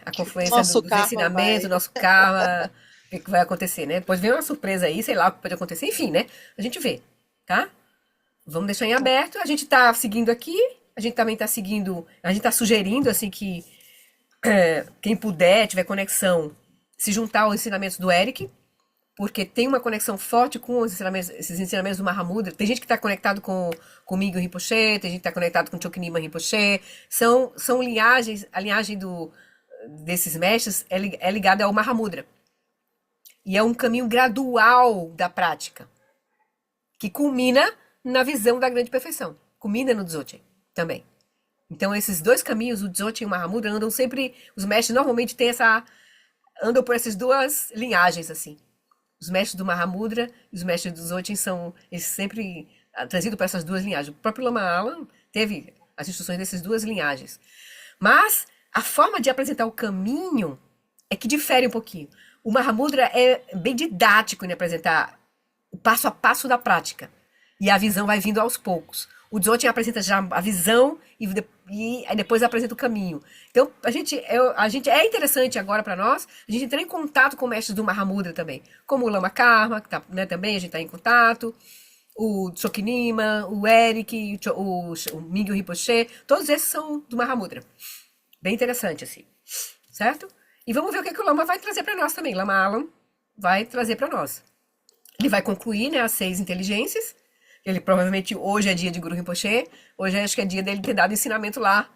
Speaker 1: a confluência
Speaker 5: Nosso
Speaker 1: dos
Speaker 5: karma
Speaker 1: ensinamentos,
Speaker 5: vai.
Speaker 1: nosso karma, o que vai acontecer, né? Depois vem uma surpresa aí, sei lá o que pode acontecer, enfim, né? A gente vê, tá? Vamos deixar em aberto. A gente tá seguindo aqui, a gente também tá seguindo, a gente tá sugerindo, assim, que quem puder, tiver conexão, se juntar aos ensinamentos do Eric, porque tem uma conexão forte com esses ensinamentos do Mahamudra. Tem gente que está conectado com Mingyur Rinpoche, tem gente que está conectado com Choknima Rinpoche. São linhagens, a linhagem desses mestres é ligada ao Mahamudra. E é um caminho gradual da prática, que culmina na visão da grande perfeição. Culmina no Dzogchen também. Então, esses dois caminhos, o Dzogchen e o Mahamudra, andam sempre... Os mestres normalmente andam por essas duas linhagens, assim. Os mestres do Mahamudra e os mestres do Dzogchen são sempre trazidos para essas duas linhagens. O próprio Lama Alam teve as instruções dessas duas linhagens. Mas a forma de apresentar o caminho é que difere um pouquinho. O Mahamudra é bem didático em apresentar o passo a passo da prática. E a visão vai vindo aos poucos. O Dzogchen apresenta já a visão e aí depois apresenta o caminho. Então, a gente é interessante agora para nós, a gente entrar em contato com mestres do Mahamudra também. Como o Lama Karma, que tá, né, também a gente está em contato. O Choknima, o Eric, o Mingyur Rinpoche, todos esses são do Mahamudra. Bem interessante, assim. Certo? E vamos ver o que o Lama vai trazer para nós também. Lama Alam vai trazer para nós. Ele vai concluir, né, as 6 inteligências. Ele provavelmente, hoje é dia de Guru Rinpoche, hoje acho que é dia dele ter dado ensinamento lá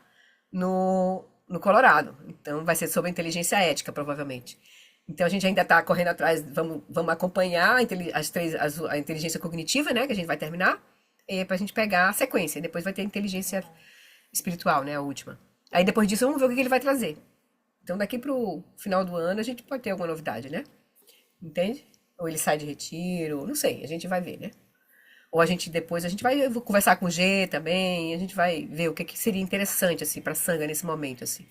Speaker 1: no Colorado. Então vai ser sobre a inteligência ética, provavelmente. Então a gente ainda está correndo atrás, vamos acompanhar a inteligência cognitiva, né, que a gente vai terminar, para a gente pegar a sequência. Depois vai ter a inteligência espiritual, né, a última. Aí depois disso vamos ver o que ele vai trazer. Então daqui pro final do ano a gente pode ter alguma novidade, né? Entende? Ou ele sai de retiro, não sei, a gente vai ver, né? Ou depois a gente vai conversar com o G também, a gente vai ver o que seria interessante, assim, pra Sangha nesse momento, assim.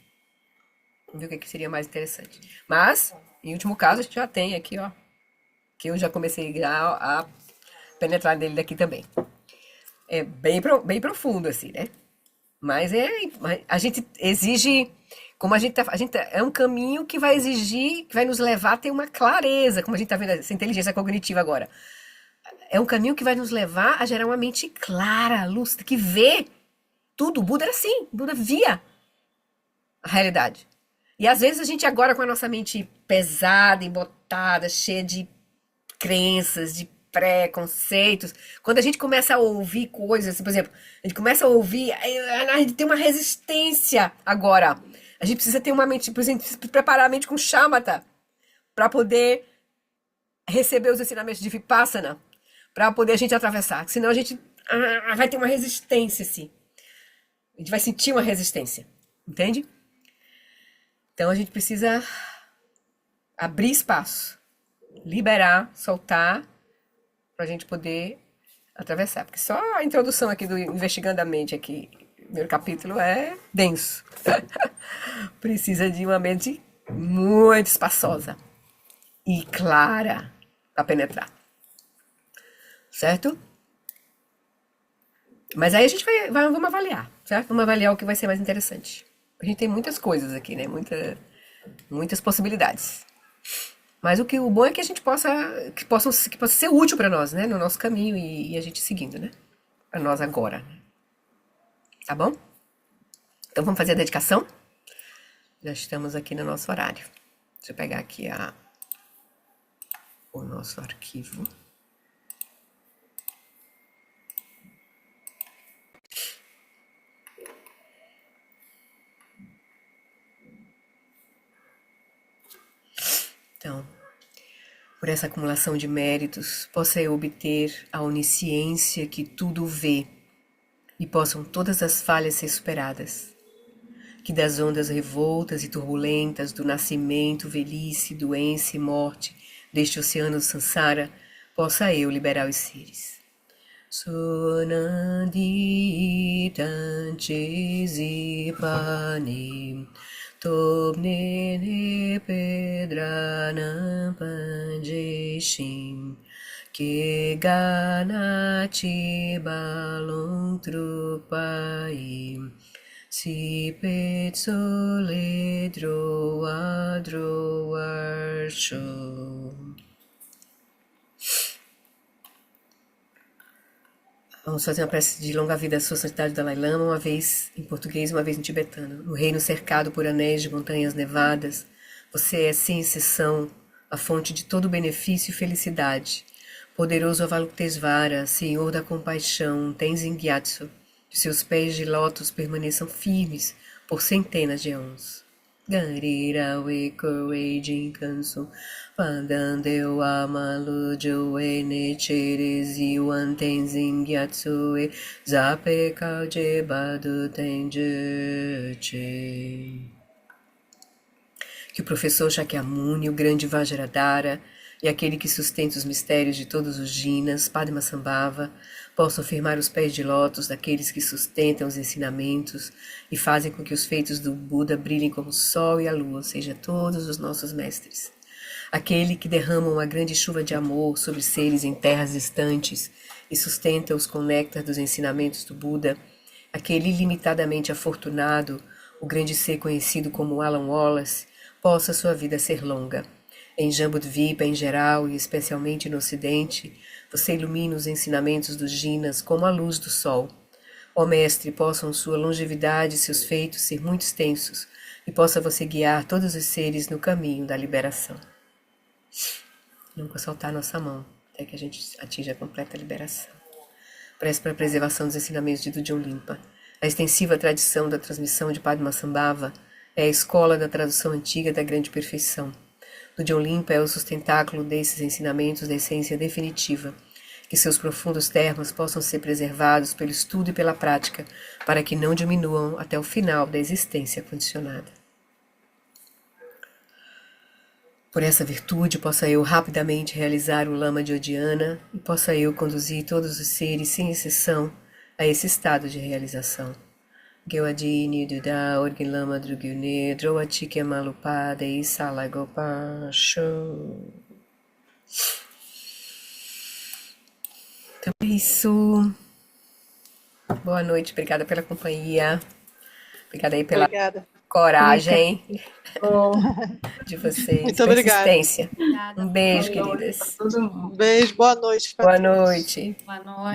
Speaker 1: Vamos ver o que seria mais interessante. Mas, em último caso, a gente já tem aqui, ó, que eu já comecei a penetrar nele daqui também. É bem profundo, assim, né? Mas a gente exige, como a gente é um caminho que vai exigir, que vai nos levar a ter uma clareza, como a gente tá vendo essa inteligência cognitiva agora. É um caminho que vai nos levar a gerar uma mente clara, lúcida, que vê tudo. O Buda era assim, o Buda via a realidade. E às vezes a gente agora com a nossa mente pesada, embotada, cheia de crenças, de preconceitos, quando a gente começa a ouvir coisas, por exemplo, a gente começa a ouvir, a gente tem uma resistência agora. A gente precisa ter uma mente, por exemplo, preparar a mente com shamatha para poder receber os ensinamentos de Vipassana, para poder a gente atravessar. Senão a gente vai ter uma resistência, assim. A gente vai sentir uma resistência. Entende? Então a gente precisa abrir espaço, liberar, soltar, para a gente poder atravessar. Porque só a introdução aqui do Investigando a Mente, aqui, primeiro capítulo, é denso. Precisa de uma mente muito espaçosa e clara para penetrar. Certo? Mas aí a gente vamos avaliar, certo? Vamos avaliar o que vai ser mais interessante. A gente tem muitas coisas aqui, né? Muitas possibilidades. Mas o bom é que a gente que possa ser útil para nós, né? No nosso caminho e a gente seguindo, né? Para nós agora. Né? Tá bom? Então vamos fazer a dedicação? Já estamos aqui no nosso horário. Deixa eu pegar aqui o nosso arquivo. Então, por essa acumulação de méritos, possa eu obter a onisciência que tudo vê e possam todas as falhas ser superadas. Que das ondas revoltas e turbulentas do nascimento, velhice, doença e morte deste oceano do Sansara, possa eu liberar os seres. Sonandi tanchizipani Tobnene pedranam panjeshim que ganati balon trupai si petsole droa droarcho. Vamos fazer uma prece de longa vida à Sua Santidade Dalai Lama, uma vez em português e uma vez em tibetano. No reino cercado por anéis de montanhas nevadas, você é, sem exceção, a fonte de todo benefício e felicidade. Poderoso Avalokitesvara, Senhor da compaixão, Tenzin Gyatso, que seus pés de lótus permaneçam firmes por centenas de anos. Garira weko eijin kanso, pandandeu amalujo ene cherezi wan tenzin gyatso e zape kauje badu tenjuche. Que o professor Shakyamuni, o grande Vajradhara e aquele que sustenta os mistérios de todos os jinas, Padmasambhava, possam firmar os pés de lótus daqueles que sustentam os ensinamentos e fazem com que os feitos do Buda brilhem como o sol e a lua, ou seja, todos os nossos mestres. Aquele que derrama uma grande chuva de amor sobre seres em terras distantes e sustenta-os com o néctar dos ensinamentos do Buda, aquele ilimitadamente afortunado, o grande ser conhecido como Alan Wallace, possa sua vida ser longa. Em Jambudvipa em geral e especialmente no Ocidente, você ilumina os ensinamentos dos jinas como a luz do sol. Ó Mestre, possam sua longevidade e seus feitos ser muito extensos e possa você guiar todos os seres no caminho da liberação. Nunca soltar nossa mão até que a gente atinja a completa liberação. Prece para a preservação dos ensinamentos de Dudjom Limpa. A extensiva tradição da transmissão de Padmasambhava é a escola da tradução antiga da grande perfeição. Dudjom Limpa é o sustentáculo desses ensinamentos da essência definitiva, que seus profundos termos possam ser preservados pelo estudo e pela prática, para que não diminuam até o final da existência condicionada. Por essa virtude, possa eu rapidamente realizar o Lama de Odiana e possa eu conduzir todos os seres, sem exceção, a esse estado de realização. Gewadini Duda Orgin Lama Drugyune Droatike Malupada e Salagopa Show. Então é isso. Boa noite, obrigada pela companhia. Obrigada aí pela coragem de vocês.
Speaker 5: Muito obrigada.
Speaker 1: Persistência. Um beijo, queridas.
Speaker 2: Todo mundo.
Speaker 5: Beijo, boa noite.
Speaker 1: Boa noite.
Speaker 6: Boa noite.